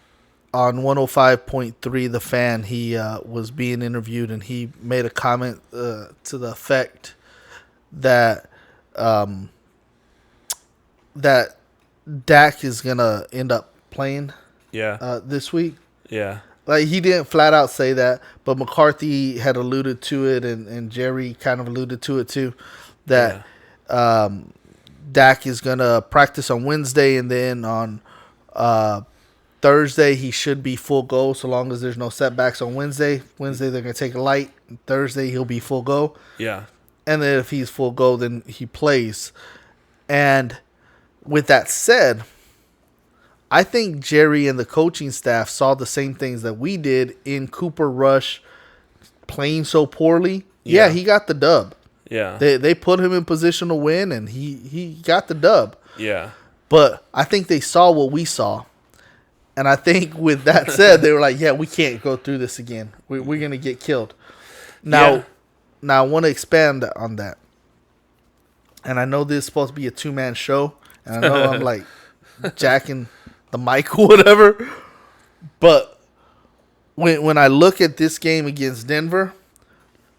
on 105.3, The Fan, he was being interviewed, and he made a comment to the effect that that Dak is going to end up playing this week. Yeah. Like, he didn't flat out say that, but McCarthy had alluded to it, and Jerry kind of alluded to it too, that Dak is going to practice on Wednesday, and then on Thursday he should be full go so long as there's no setbacks on Wednesday. Wednesday they're going to take it light. Thursday he'll be full go. Yeah. And then if he's full go, then he plays. And with that said, I think Jerry and the coaching staff saw the same things that we did in Cooper Rush playing so poorly. Yeah, he got the dub. Yeah. They put him in position to win, and he got the dub. Yeah. But I think they saw what we saw. And I think with that said, they were like, yeah, we can't go through this again. We're going to get killed. Now I want to expand on that. And I know this is supposed to be a two-man show. And I know I'm like jacking the mic or whatever. But when I look at this game against Denver,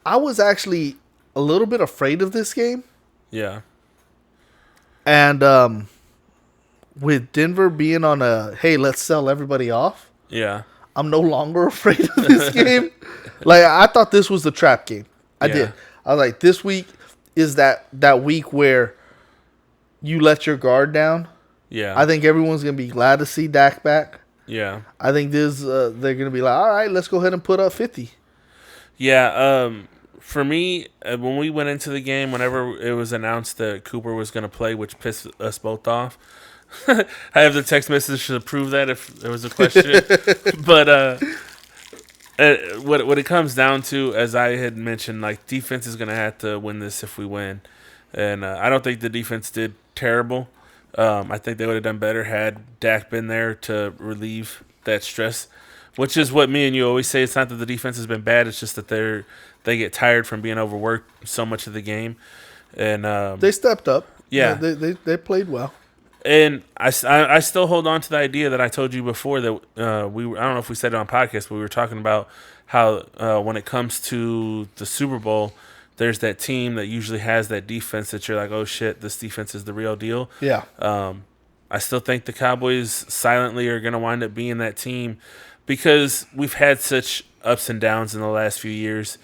I was actually a little bit afraid of this game. Yeah. And with Denver being on a, hey, let's sell everybody off. Yeah. I'm no longer afraid of this game. Like, I thought this was the trap game. I did. I was like, this week is that week where you let your guard down. Yeah. I think everyone's going to be glad to see Dak back. Yeah. I think they're going to be like, all right, let's go ahead and put up 50. Yeah. For me, when we went into the game, whenever it was announced that Cooper was going to play, which pissed us both off, I have the text message to prove that if there was a question. But what it comes down to, as I had mentioned, like, defense is going to have to win this if we win. And I don't think the defense did terrible. I think they would have done better had Dak been there to relieve that stress, which is what me and you always say. It's not that the defense has been bad. It's just that they get tired from being overworked so much of the game. And they stepped up. Yeah. They played well. And I still hold on to the idea that I told you before that I don't know if we said it on podcast, but we were talking about how when it comes to the Super Bowl, there's that team that usually has that defense that you're like, oh shit, this defense is the real deal. Yeah. I still think the Cowboys silently are going to wind up being that team because we've had such ups and downs in the last few years,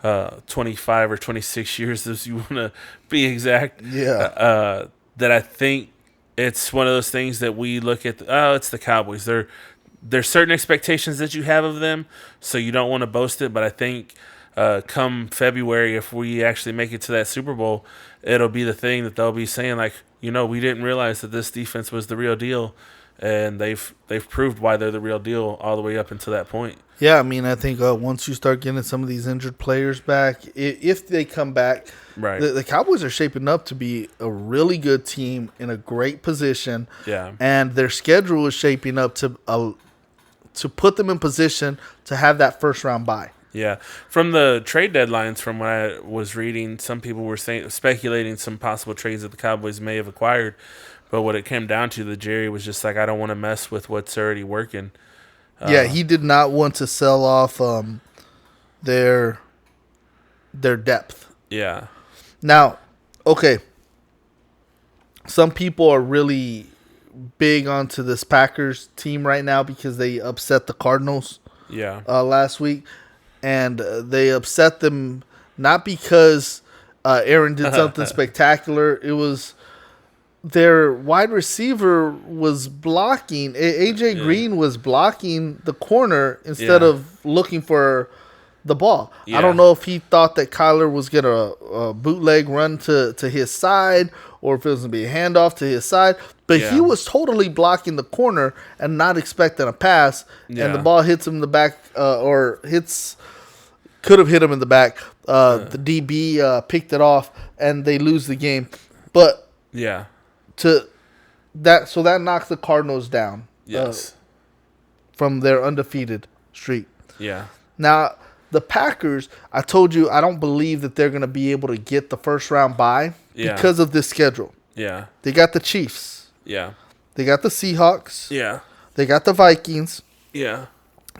25 or 26 years, if you want to be exact. Yeah. That I think it's one of those things that we look at, it's the Cowboys. There's certain expectations that you have of them, so you don't want to boast it. But I think come February, if we actually make it to that Super Bowl, it'll be the thing that they'll be saying, like, we didn't realize that this defense was the real deal, and they've proved why they're the real deal all the way up until that point. Yeah, I mean, I think once you start getting some of these injured players back, if they come back, right, the Cowboys are shaping up to be a really good team in a great position. Yeah, and their schedule is shaping up to put them in position to have that first round bye. Yeah, from the trade deadlines, from what I was reading, some people were speculating some possible trades that the Cowboys may have acquired. But what it came down to, the Jerry was just like, I don't want to mess with what's already working. Yeah, he did not want to sell off their depth. Yeah. Now, okay, some people are really big onto this Packers team right now because they upset the Cardinals. Yeah. Last week, and they upset them not because Aaron did something spectacular. It was their wide receiver was blocking. AJ Green was blocking the corner instead of looking for the ball. Yeah. I don't know if he thought that Kyler was going to bootleg run to his side or if it was going to be a handoff to his side. But he was totally blocking the corner and not expecting a pass. Yeah. And the ball hits him in the back could have hit him in the back. The DB picked it off and they lose the game. But so that knocks the Cardinals down. Yes. From their undefeated streak. Yeah. Now, the Packers, I told you, I don't believe that they're going to be able to get the first round bye because of this schedule. Yeah. They got the Chiefs. Yeah. They got the Seahawks. Yeah. They got the Vikings. Yeah.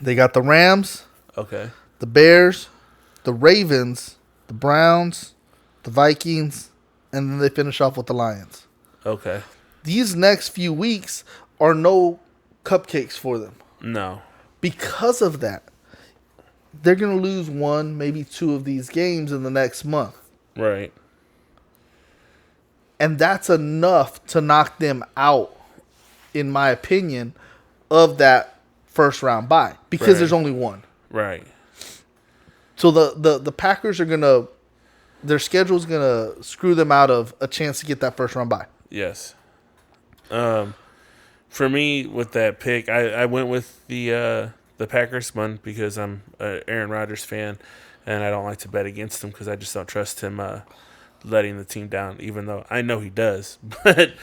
They got the Rams. Okay. The Bears. The Ravens. The Browns. The Vikings. And then they finish off with the Lions. Okay. These next few weeks are no cupcakes for them. No. Because of that, they're going to lose one, maybe two of these games in the next month. Right. And that's enough to knock them out, in my opinion, of that first round bye. Because Right. there's only one. Right. So the Packers are going to, their schedule's going to screw them out of a chance to get that first round bye. Yes. For me, with that pick, I went with the Packers one because I'm an Aaron Rodgers fan, and I don't like to bet against him because I just don't trust him letting the team down, even though I know he does. But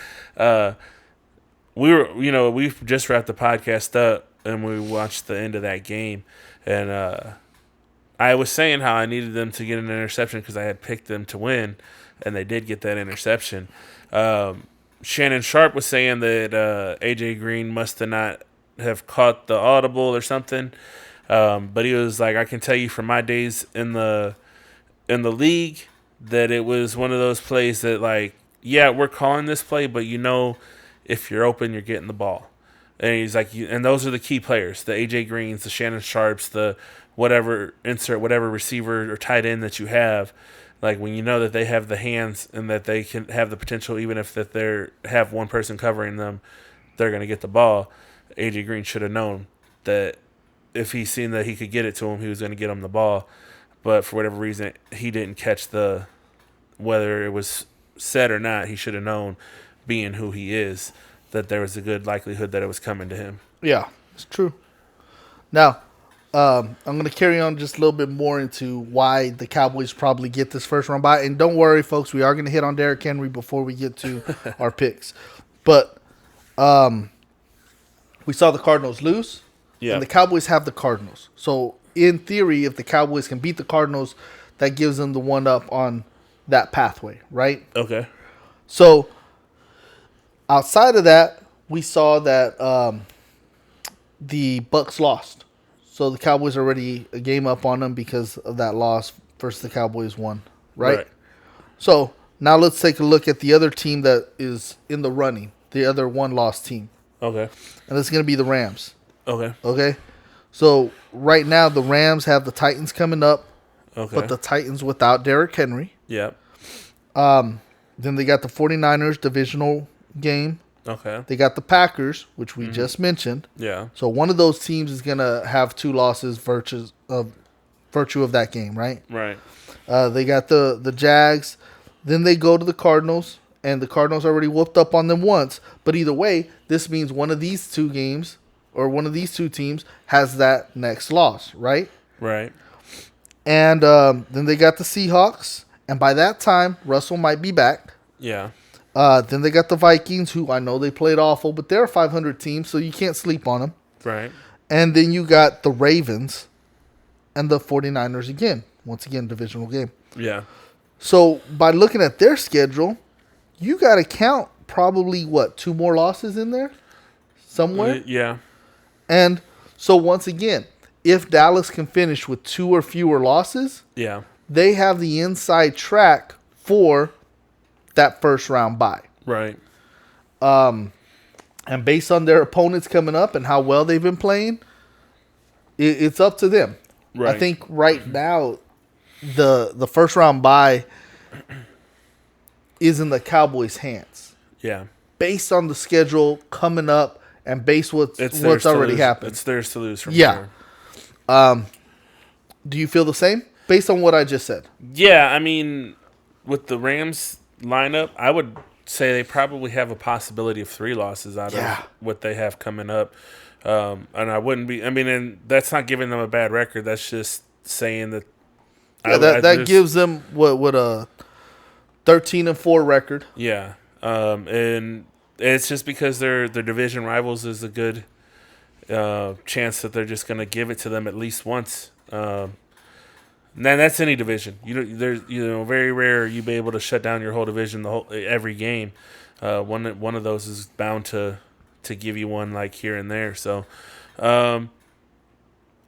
we've just wrapped the podcast up, and we watched the end of that game, and I was saying how I needed them to get an interception because I had picked them to win, and they did get that interception. Shannon Sharp was saying that A.J. Green must have not have caught the audible or something, but he was like, I can tell you from my days in the league that it was one of those plays that, like, yeah, we're calling this play, but if you're open, you're getting the ball. And he's like, and those are the key players, the A.J. Greens, the Shannon Sharps, the whatever receiver or tight end that you have. Like, when you know that they have the hands and that they can have the potential, even if that they have one person covering them, they're going to get the ball. A.J. Green should have known that if he seen that he could get it to him, he was going to get him the ball. But for whatever reason, he didn't catch whether it was set or not, he should have known, being who he is, that there was a good likelihood that it was coming to him. Yeah, it's true. Now, I'm going to carry on just a little bit more into why the Cowboys probably get this first round bye. And don't worry, folks, we are going to hit on Derrick Henry before we get to our picks. But we saw the Cardinals lose, and the Cowboys have the Cardinals. So, in theory, if the Cowboys can beat the Cardinals, that gives them the one up on that pathway, right? Okay. So, outside of that, we saw that the Bucs lost. So the Cowboys are already a game up on them because of that loss versus the Cowboys won, right? So now let's take a look at the other team that is in the running, the other one-loss team. Okay. And it's going to be the Rams. Okay. Okay? So right now the Rams have the Titans coming up, Okay. but the Titans without Derrick Henry. Yep. Then they got the 49ers divisional game. Okay. They got the Packers, which we just mentioned. Yeah. So one of those teams is going to have two losses virtue of that game, right? Right. They got the Jags. Then they go to the Cardinals, and the Cardinals already whooped up on them once. But either way, this means one of these two games or one of these two teams has that next loss, right? Right. And then they got the Seahawks, and by that time, Russell might be back. Yeah. Then they got the Vikings, who I know they played awful, but they're a 500 team, so you can't sleep on them. Right. And then you got the Ravens and the 49ers again. Once again, divisional game. Yeah. So by looking at their schedule, you got to count probably, two more losses in there somewhere? Yeah. And so once again, if Dallas can finish with 2 or fewer losses, Yeah. they have the inside track for that first round bye. Right. And based on their opponents coming up and how well they've been playing, it's up to them. Right. I think right now the first round bye is in the Cowboys' hands. Yeah. Based on the schedule coming up and based what's already happened. It's theirs to lose from here. Do you feel the same? Based on what I just said. Yeah, I mean, with the Rams lineup, I would say they probably have a possibility of 3 losses out of what they have coming up. And I wouldn't be, and that's not giving them a bad record. That's just saying that. Yeah, that gives them what a 13-4 record. Yeah. And it's just because their division rivals is a good chance that they're just going to give it to them at least once. And that's any division. There's very rare you be able to shut down your whole division every game. One of those is bound to give you one like here and there. So, and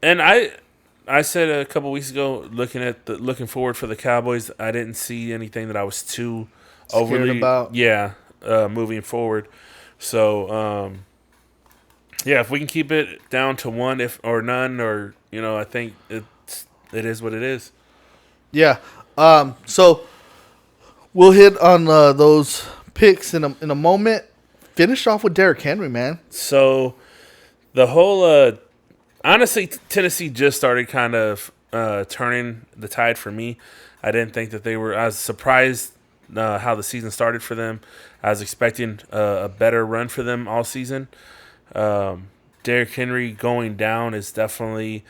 I said a couple weeks ago, looking forward for the Cowboys, I didn't see anything that I was too overly scared about. Yeah, moving forward. So Yeah, if we can keep it down to one if or none, or I think it is what it is. Yeah. So we'll hit on those picks in a moment. Finish off with Derrick Henry, man. So the whole honestly, Tennessee just started kind of turning the tide for me. I didn't think that they were. I was surprised how the season started for them. I was expecting a better run for them all season. Derrick Henry going down is definitely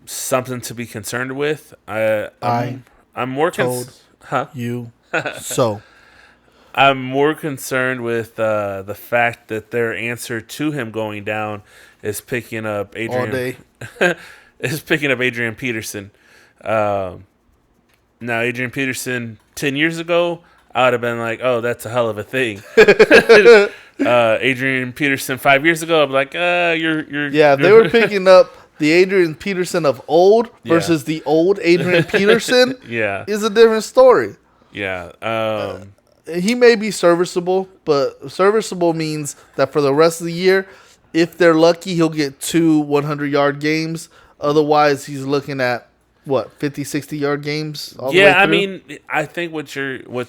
something to be concerned with. I'm more you so. I'm more concerned with the fact that their answer to him going down is picking up Adrian. All day. Is picking up Adrian Peterson. Now, Adrian Peterson 10 years ago, I would have been like, "Oh, that's a hell of a thing." Adrian Peterson 5 years ago, I'm like, you're." Yeah, they were picking up the Adrian Peterson of old versus the old Adrian Peterson. Yeah, is a different story. Yeah. He may be serviceable, but serviceable means that for the rest of the year, if they're lucky, he'll get 2 100-yard games. Otherwise, he's looking at, 50, 60-yard games all the way through? I mean, I think what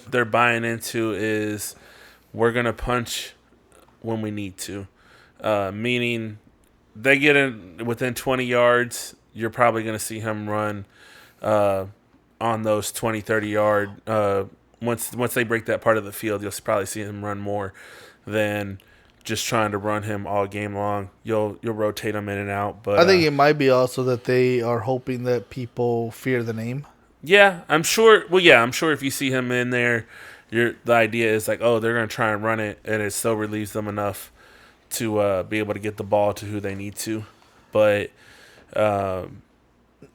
they're buying into is we're going to punch when we need to. Meaning they get in within 20 yards, you're probably going to see him run on those 20, 30-yard once they break that part of the field, you'll probably see him run more than just trying to run him all game long. You'll rotate him in and out. But I think it might be also that they are hoping that people fear the name. Yeah, I'm sure. Well, yeah, I'm sure if you see him in there, the idea is like, oh, they're going to try and run it, and it still relieves them enough to be able to get the ball to who they need to. But now,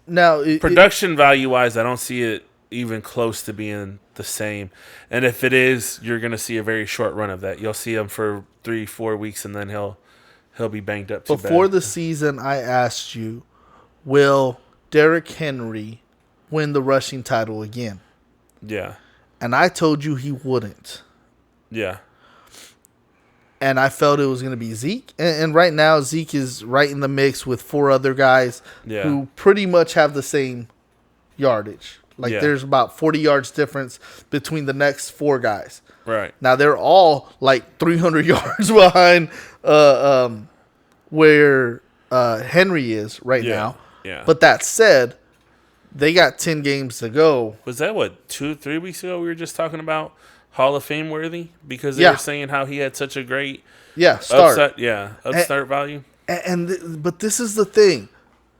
production value-wise, I don't see it even close to being the same. And if it is, you're going to see a very short run of that. You'll see him for 3-4 weeks, and then he'll be banged up too bad. Before the season, I asked you, will Derrick Henry win the rushing title again? Yeah. And I told you he wouldn't. Yeah. And I felt it was going to be Zeke. And right now, Zeke is right in the mix with 4 other guys who pretty much have the same yardage. There's about 40 yards difference between the next 4 guys. Right. Now, they're all 300 yards behind where Henry is right now. Yeah. But that said, they got 10 games to go. Was that, 2-3 weeks ago we were just talking about Hall of Fame worthy? Because they were saying how he had such a great start. Upstart value. But this is the thing.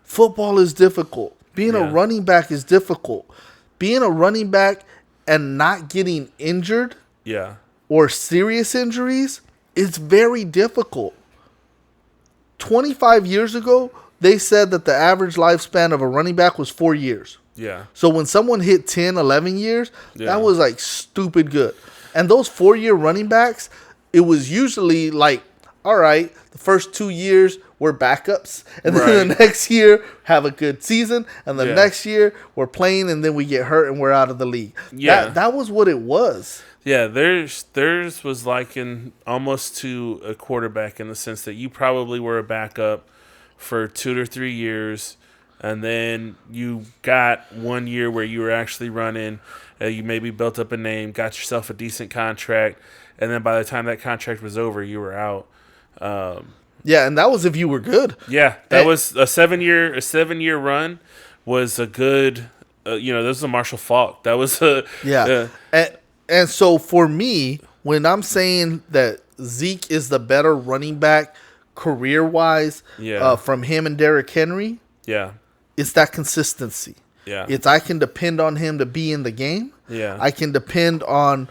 Football is difficult. Being a running back is difficult. Being a running back and not getting injured or serious injuries is very difficult. 25 years ago, they said that the average lifespan of a running back was 4 years. Yeah. So when someone hit 10, 11 years, that was stupid good. And those 4-year running backs, it was usually all right, the first 2 years we're backups, and then the next year have a good season, and the next year we're playing, and then we get hurt and we're out of the league. Yeah, that was what it was. Yeah, theirs was likened almost to a quarterback in the sense that you probably were a backup for 2 to 3 years, and then you got 1 year where you were actually running. You maybe built up a name, got yourself a decent contract, and then by the time that contract was over, you were out. And that was if you were good. Yeah, that was a 7-year run was a good. This was a Marshall Faulk. That was a And so for me, when I'm saying that Zeke is the better running back career wise, from him and Derrick Henry, it's that consistency. Yeah, it's I can depend on him to be in the game. Yeah, I can depend on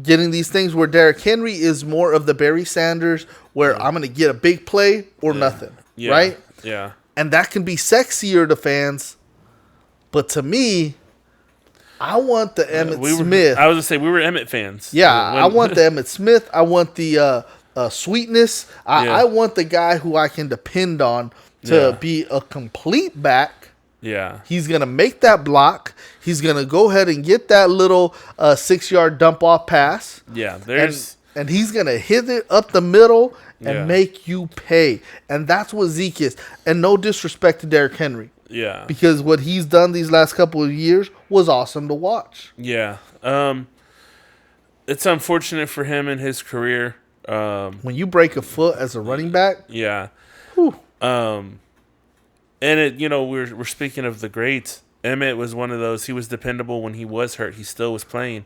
getting these things where Derrick Henry is more of the Barry Sanders, where I'm going to get a big play or nothing, right? Yeah. And that can be sexier to fans, but to me, I want the Emmett Smith. I was going to say, we were Emmett fans. Yeah, I want the Emmett Smith. I want the sweetness. I want the guy who I can depend on to be a complete back. Yeah. He's going to make that block. He's going to go ahead and get that little 6-yard dump-off pass. Yeah, there's And he's going to hit it up the middle and Yeah. make you pay. And that's what Zeke is. And no disrespect to Derrick Henry. Yeah. Because what he's done these last couple of years was awesome to watch. Yeah. It's unfortunate for him in his career. When you break a foot as a running back, Yeah. whew, And we're speaking of the greats. Emmett was one of those. He was dependable when he was hurt. He still was playing.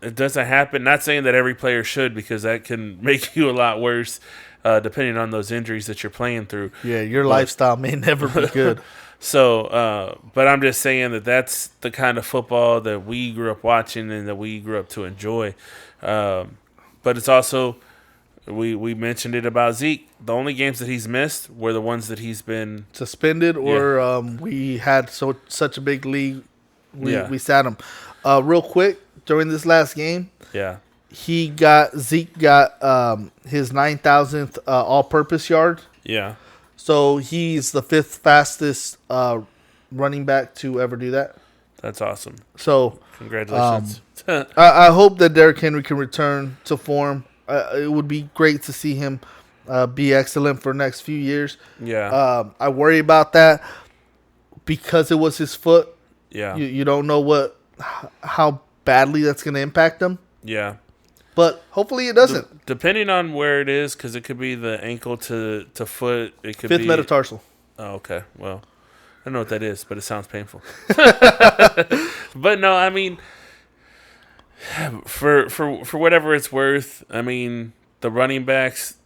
It doesn't happen. Not saying that every player should, because that can make you a lot worse, depending on those injuries that you're playing through. yeah, your lifestyle may never be good. So, but I'm just saying that that's the kind of football that we grew up watching and that we grew up to enjoy. But it's also, we mentioned it about Zeke. The only games that he's missed were the ones that he's been Suspended, or we had such a big league, we sat him. Real quick, during this last game, Zeke got his 9,000th all-purpose yard. Yeah. So he's the 5th fastest running back to ever do that. That's awesome. So congratulations. I hope that Derrick Henry can return to form. It would be great to see him be excellent for the next few years. Yeah. I worry about that because it was his foot. Yeah. You don't know how badly that's going to impact him. Yeah. But hopefully it doesn't. Depending on where it is, because it could be the ankle to foot. It could 5th be metatarsal. Oh, okay. Well, I don't know what that is, but it sounds painful. But no, I mean, for whatever it's worth, I mean, the running backs,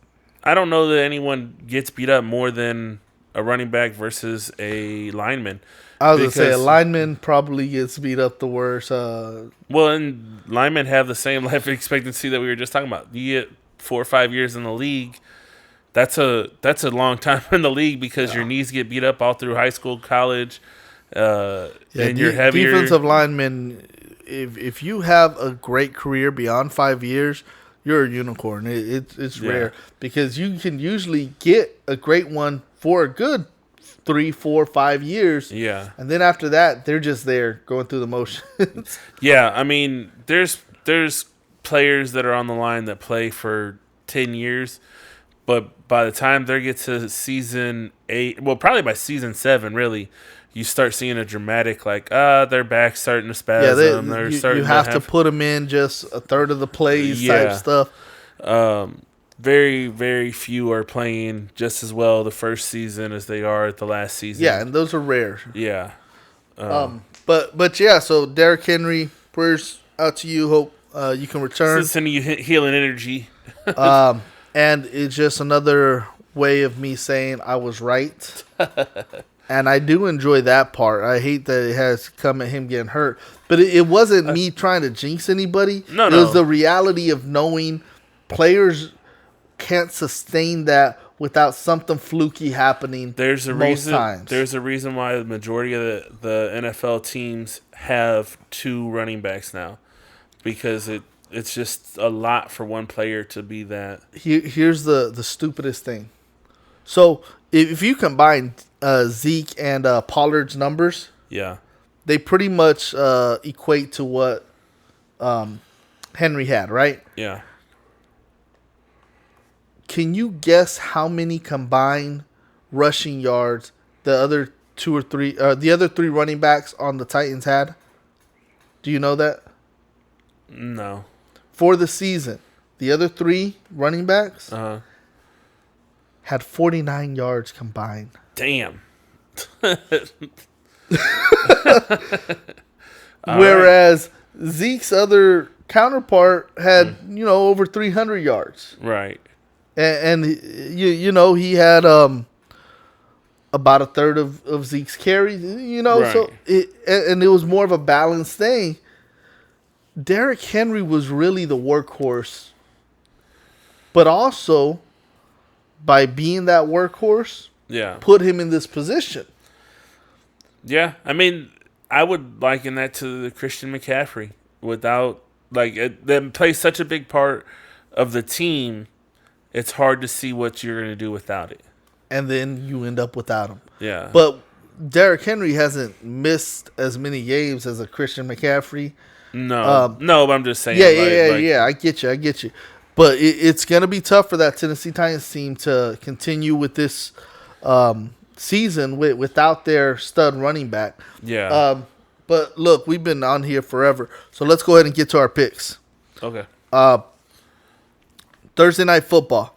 I don't know that anyone gets beat up more than a running back versus a lineman. I was going to say, a lineman probably gets beat up the worst. Well, and linemen have the same life expectancy that we were just talking about. You get 4 or 5 years in the league. That's a long time in the league because your knees get beat up all through high school, college, and you're heavier. Defensive linemen, if you have a great career beyond 5 years, you're a unicorn. It's rare because you can usually get a great one for a good 3, 4, 5 years. Yeah. And then after that, they're just there going through the motions. Yeah, I mean, there's players that are on the line that play for 10 years, but by the time they get to season 8, well, probably by season 7, really, you start seeing a dramatic, their back's starting to spasm. You have to put them in just a third of the plays type stuff. Very, very few are playing just as well the first season as they are at the last season. Yeah, and those are rare. Yeah. But yeah, so Derrick Henry, prayers out to you. Hope you can return. Sending you healing energy. And it's just another way of me saying I was right. And I do enjoy that part. I hate that it has come at him getting hurt. But it wasn't me trying to jinx anybody. No. It was the reality of knowing players can't sustain that without something fluky happening. There's a reason why the majority of the NFL teams have 2 running backs now, because it's just a lot for one player to be that. Here's the stupidest thing. So if you combine Zeke and Pollard's numbers, they pretty much equate to what Henry had, right? Yeah. Can you guess how many combined rushing yards the other 3 running backs on the Titans had? Do you know that? No. For the season, the other 3 running backs had 49 yards combined. Damn. Whereas Zeke's other counterpart had, over 300 yards. Right. And he had about a third of Zeke's carries, Right. So it was more of a balanced thing. Derrick Henry was really the workhorse, but also by being that workhorse, put him in this position. Yeah, I mean, I would liken that to the Christian McCaffrey. That plays such a big part of the team. It's hard to see what you're going to do without it. And then you end up without him. Yeah. But Derrick Henry hasn't missed as many games as a Christian McCaffrey. No, but I'm just saying. Yeah. I get you. But it's going to be tough for that Tennessee Titans team to continue with this season without their stud running back. Yeah. But look, we've been on here forever, so let's go ahead and get to our picks. Okay. Thursday Night Football.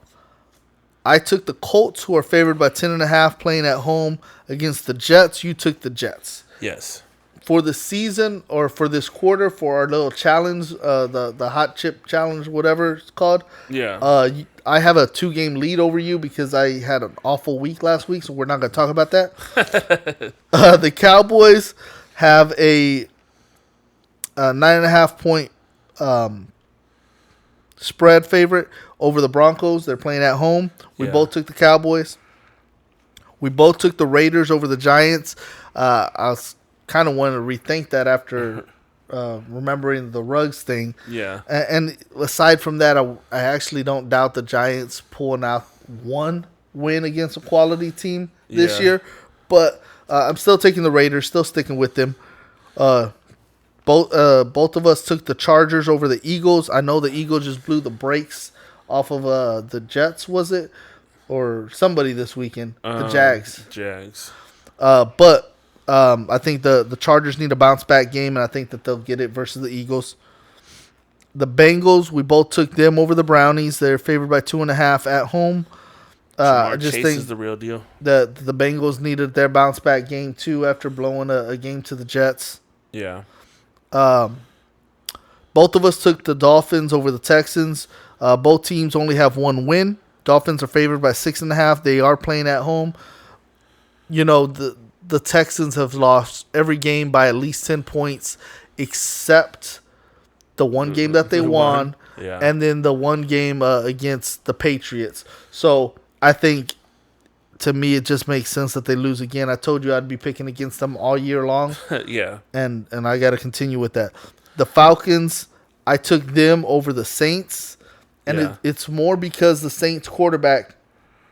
I took the Colts, who are favored by 10.5, playing at home against the Jets. You took the Jets. Yes. For the season, or for this quarter, for our little challenge, the hot chip challenge, whatever it's called. Yeah. I have a 2-game lead over you because I had an awful week last week, so we're not going to talk about that. The Cowboys have a 9.5 point spread favorite over the Broncos. They're playing at home. We both took the Cowboys. We both took the Raiders over the Giants. I was kind of wanted to rethink that after remembering the Ruggs thing. Yeah. And aside from that, I actually don't doubt the Giants pulling out one win against a quality team this year. But I'm still taking the Raiders, still sticking with them. Both of us took the Chargers over the Eagles. I know the Eagles just blew the brakes off of the Jets, was it? Or somebody this weekend. The Jags. But I think the Chargers need a bounce-back game, and I think that they'll get it versus the Eagles. The Bengals, we both took them over the Brownies. They're favored by 2.5 at home. I just think is the real deal. The Bengals needed their bounce-back game, too, after blowing a game to the Jets. Yeah. Both of us took the Dolphins over the Texans. Both teams only have one win. Dolphins are favored by 6.5. They are playing at home. You know, the Texans have lost every game by at least 10 points except the one game that they won. Yeah. And then the one game against the Patriots. So I think, to me, it just makes sense that they lose again. I told you I'd be picking against them all year long. Yeah. And I got to continue with that. The Falcons, I took them over the Saints. And it's more because the Saints quarterback,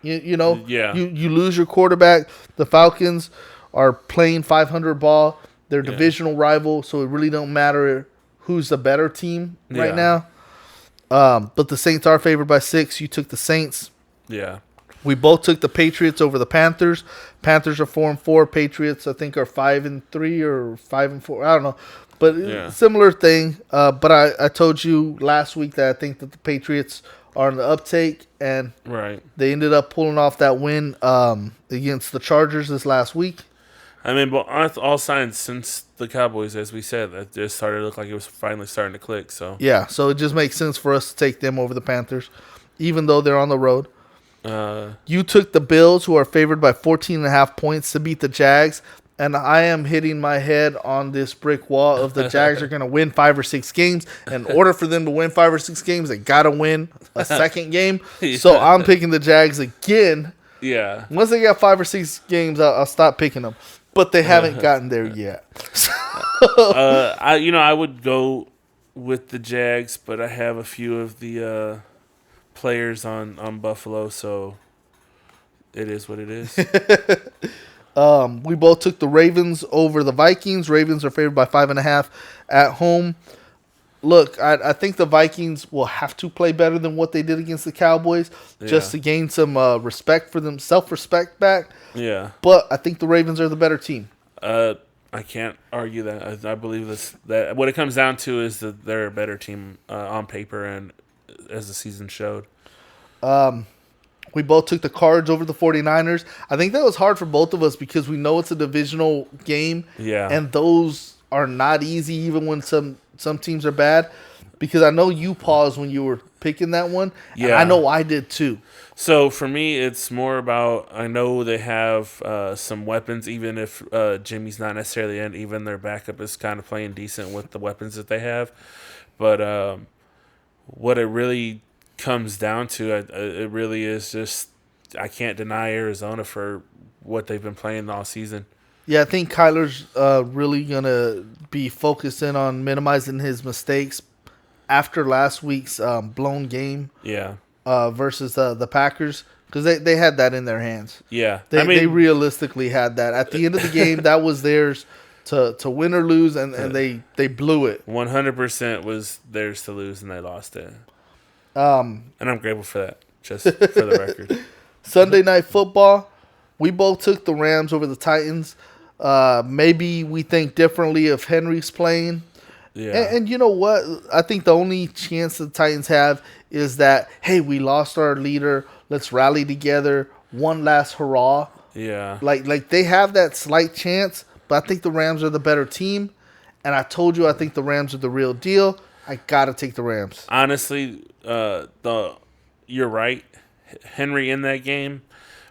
you know, you lose your quarterback. The Falcons are playing 500 ball. They're divisional rival, so it really don't matter who's the better team right now. But the Saints are favored by 6. You took the Saints. Yeah. We both took the Patriots over the Panthers. Panthers are 4-4. Patriots, I think, are 5-3 or 5-4. I don't know. But similar thing. But I told you last week that I think that the Patriots are on the uptake, and they ended up pulling off that win against the Chargers this last week. I mean, but all signs since the Cowboys, as we said, that just started to look like it was finally starting to click. So so it just makes sense for us to take them over the Panthers, even though they're on the road. You took the Bills, who are favored by 14.5 points, to beat the Jags. And I am hitting my head on this brick wall of the Jags are going to win 5 or 6 games. In order for them to win 5 or 6 games, they got to win a second game. So I'm picking the Jags again. Yeah. Once they got 5 or 6 games, I'll stop picking them. But they haven't gotten there yet. I would go with the Jags, but I have a few of the players on Buffalo, so it is what it is. We both took the Ravens over the Vikings. Ravens are favored by 5.5 at home. Look, I think the Vikings will have to play better than what they did against the Cowboys just to gain some respect for them, self-respect back. Yeah. But I think the Ravens are the better team. I can't argue that. I believe that what it comes down to is that they're a better team on paper and as the season showed. We both took the Cards over the 49ers. I think that was hard for both of us because we know it's a divisional game. Yeah. And those are not easy even when some teams are bad. Because I know you paused when you were picking that one. Yeah. And I know I did too. So for me, it's more about I know they have some weapons, even if Jimmy's not necessarily in, even their backup is kind of playing decent with the weapons that they have. But what it really comes down to, it really is just I can't deny Arizona for what they've been playing all season. Yeah, I think Kyler's really going to be focusing on minimizing his mistakes after last week's blown game. Yeah. Versus the Packers, because they had that in their hands. Yeah. They realistically had that. At the end of the game, that was theirs to win or lose, and they blew it. 100% was theirs to lose, and they lost it. And I'm grateful for that, just for the record. Sunday Night Football, we both took the Rams over the Titans. Maybe we think differently if Henry's playing. Yeah. And you know what? I think the only chance the Titans have is that, hey, we lost our leader. Let's rally together. One last hurrah. Yeah. Like they have that slight chance, but I think the Rams are the better team. And I told you I think the Rams are the real deal. I got to take the Rams. Honestly, you're right. Henry in that game,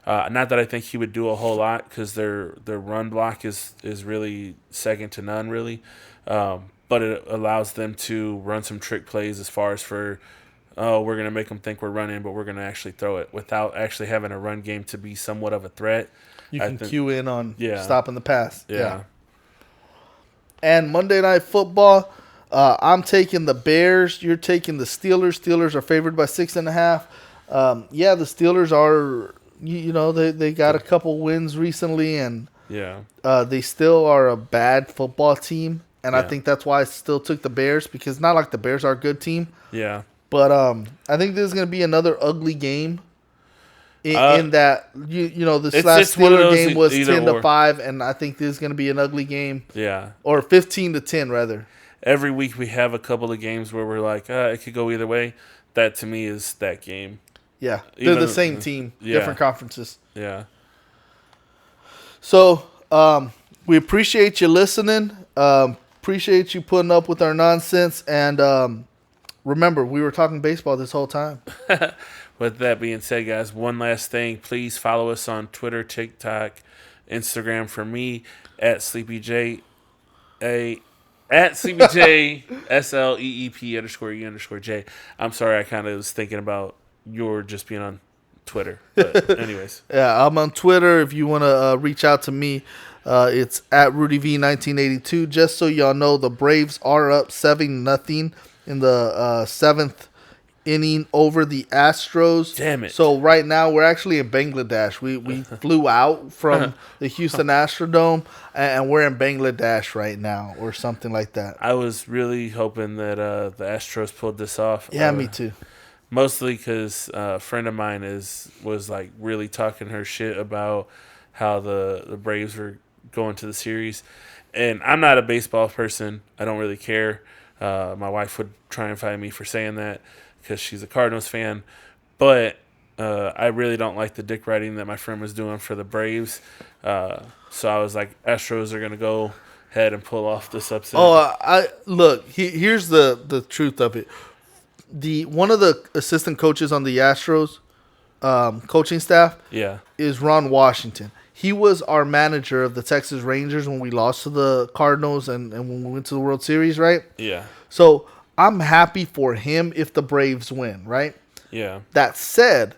not that I think he would do a whole lot because their run block is really second to none, really. But it allows them to run some trick plays as far as we're going to make them think we're running, but we're going to actually throw it without actually having a run game to be somewhat of a threat. You can cue in on stopping the pass. Yeah. And Monday Night Football, I'm taking the Bears. You're taking the Steelers. Steelers are favored by 6.5. The Steelers are, they got a couple wins recently, and they still are a bad football team. And I think that's why I still took the Bears, because not like the Bears are a good team. Yeah. But I think this is going to be another ugly game. In that, this last Steeler game was 10-5, and I think this is going to be an ugly game. Yeah. Or 15-10, rather. Every week we have a couple of games where we're like, it could go either way. That, to me, is that game. Yeah. They're the same team, different conferences. Yeah. So, we appreciate you listening. Appreciate you putting up with our nonsense. And remember, we were talking baseball this whole time. With that being said, guys, one last thing. Please follow us on Twitter, TikTok, Instagram. For me, at SleepyJ, at SleepyJ, SLEEP_E_J. I'm sorry, I kind of was thinking about your just being on Twitter. But anyways. Yeah, I'm on Twitter. If you want to reach out to me, it's at RudyV1982. Just so y'all know, the Braves are up 7-0 in the seventh inning over the Astros. Damn it. So right now we're actually in Bangladesh. We flew out from the Houston Astrodome, and we're in Bangladesh right now, or something like that. I was really hoping that the Astros pulled this off. Yeah, me too. Mostly because a friend of mine was like really talking her shit about how the Braves were going to the series. And I'm not a baseball person. I don't really care. My wife would try and find me for saying that because she's a Cardinals fan. But I really don't like the dick riding that my friend was doing for the Braves. So I was like, Astros are going to go ahead and pull off this upset. Here's the truth of it. One of the assistant coaches on the Astros coaching staff is Ron Washington. He was our manager of the Texas Rangers when we lost to the Cardinals and when we went to the World Series, right? Yeah. So I'm happy for him if the Braves win, right? Yeah. That said,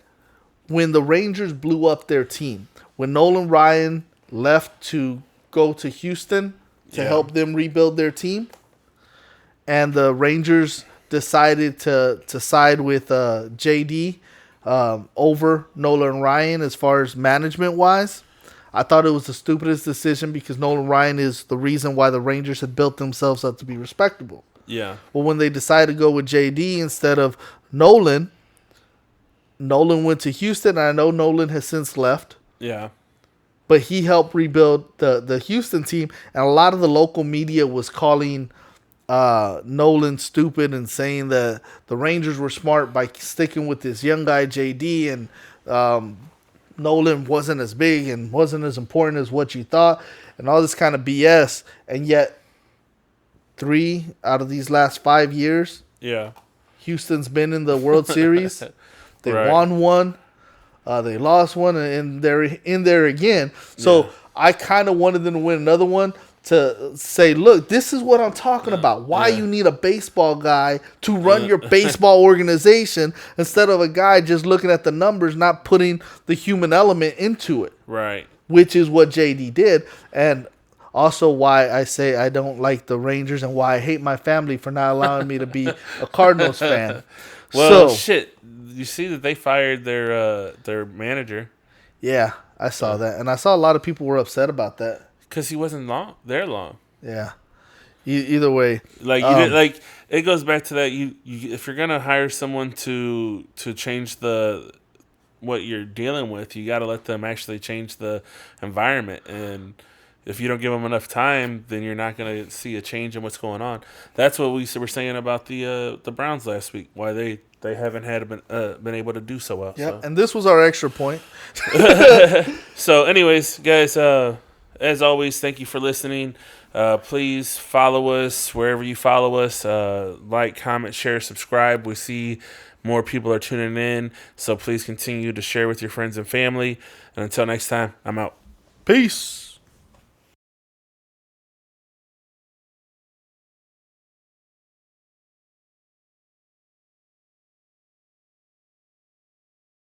when the Rangers blew up their team, when Nolan Ryan left to go to Houston to help them rebuild their team, and the Rangers decided to side with JD over Nolan Ryan as far as management-wise, I thought it was the stupidest decision because Nolan Ryan is the reason why the Rangers had built themselves up to be respectable. Yeah. Well, when they decided to go with JD instead of Nolan went to Houston. And I know Nolan has since left. Yeah. But he helped rebuild the Houston team. And a lot of the local media was calling Nolan stupid and saying that the Rangers were smart by sticking with this young guy, JD, and Nolan wasn't as big and wasn't as important as what you thought, and all this kind of BS. And yet, 3 out of these last 5 years, Houston's been in the World Series. They won one, they lost one, and they're in there again. So I kind of wanted them to win another one to say, look, this is what I'm talking about. Why you need a baseball guy to run your baseball organization instead of a guy just looking at the numbers, not putting the human element into it. Right. Which is what JD did. And also why I say I don't like the Rangers and why I hate my family for not allowing me to be a Cardinals fan. Well, shit. You see that they fired their manager. Yeah, I saw that. And I saw a lot of people were upset about that. Because he wasn't there long. Yeah. Either way, Like you did, like it goes back to that. You if you're gonna hire someone to change the what you're dealing with, you got to let them actually change the environment. And if you don't give them enough time, then you're not going to see a change in what's going on. That's what we were saying about the Browns last week. Why they haven't been able to do so well. yeah. So. And this was our extra point. So, anyways, guys, as always, thank you for listening. Please follow us wherever you follow us. Like, comment, share, subscribe. We see more people are tuning in, so please continue to share with your friends and family. And until next time, I'm out. Peace.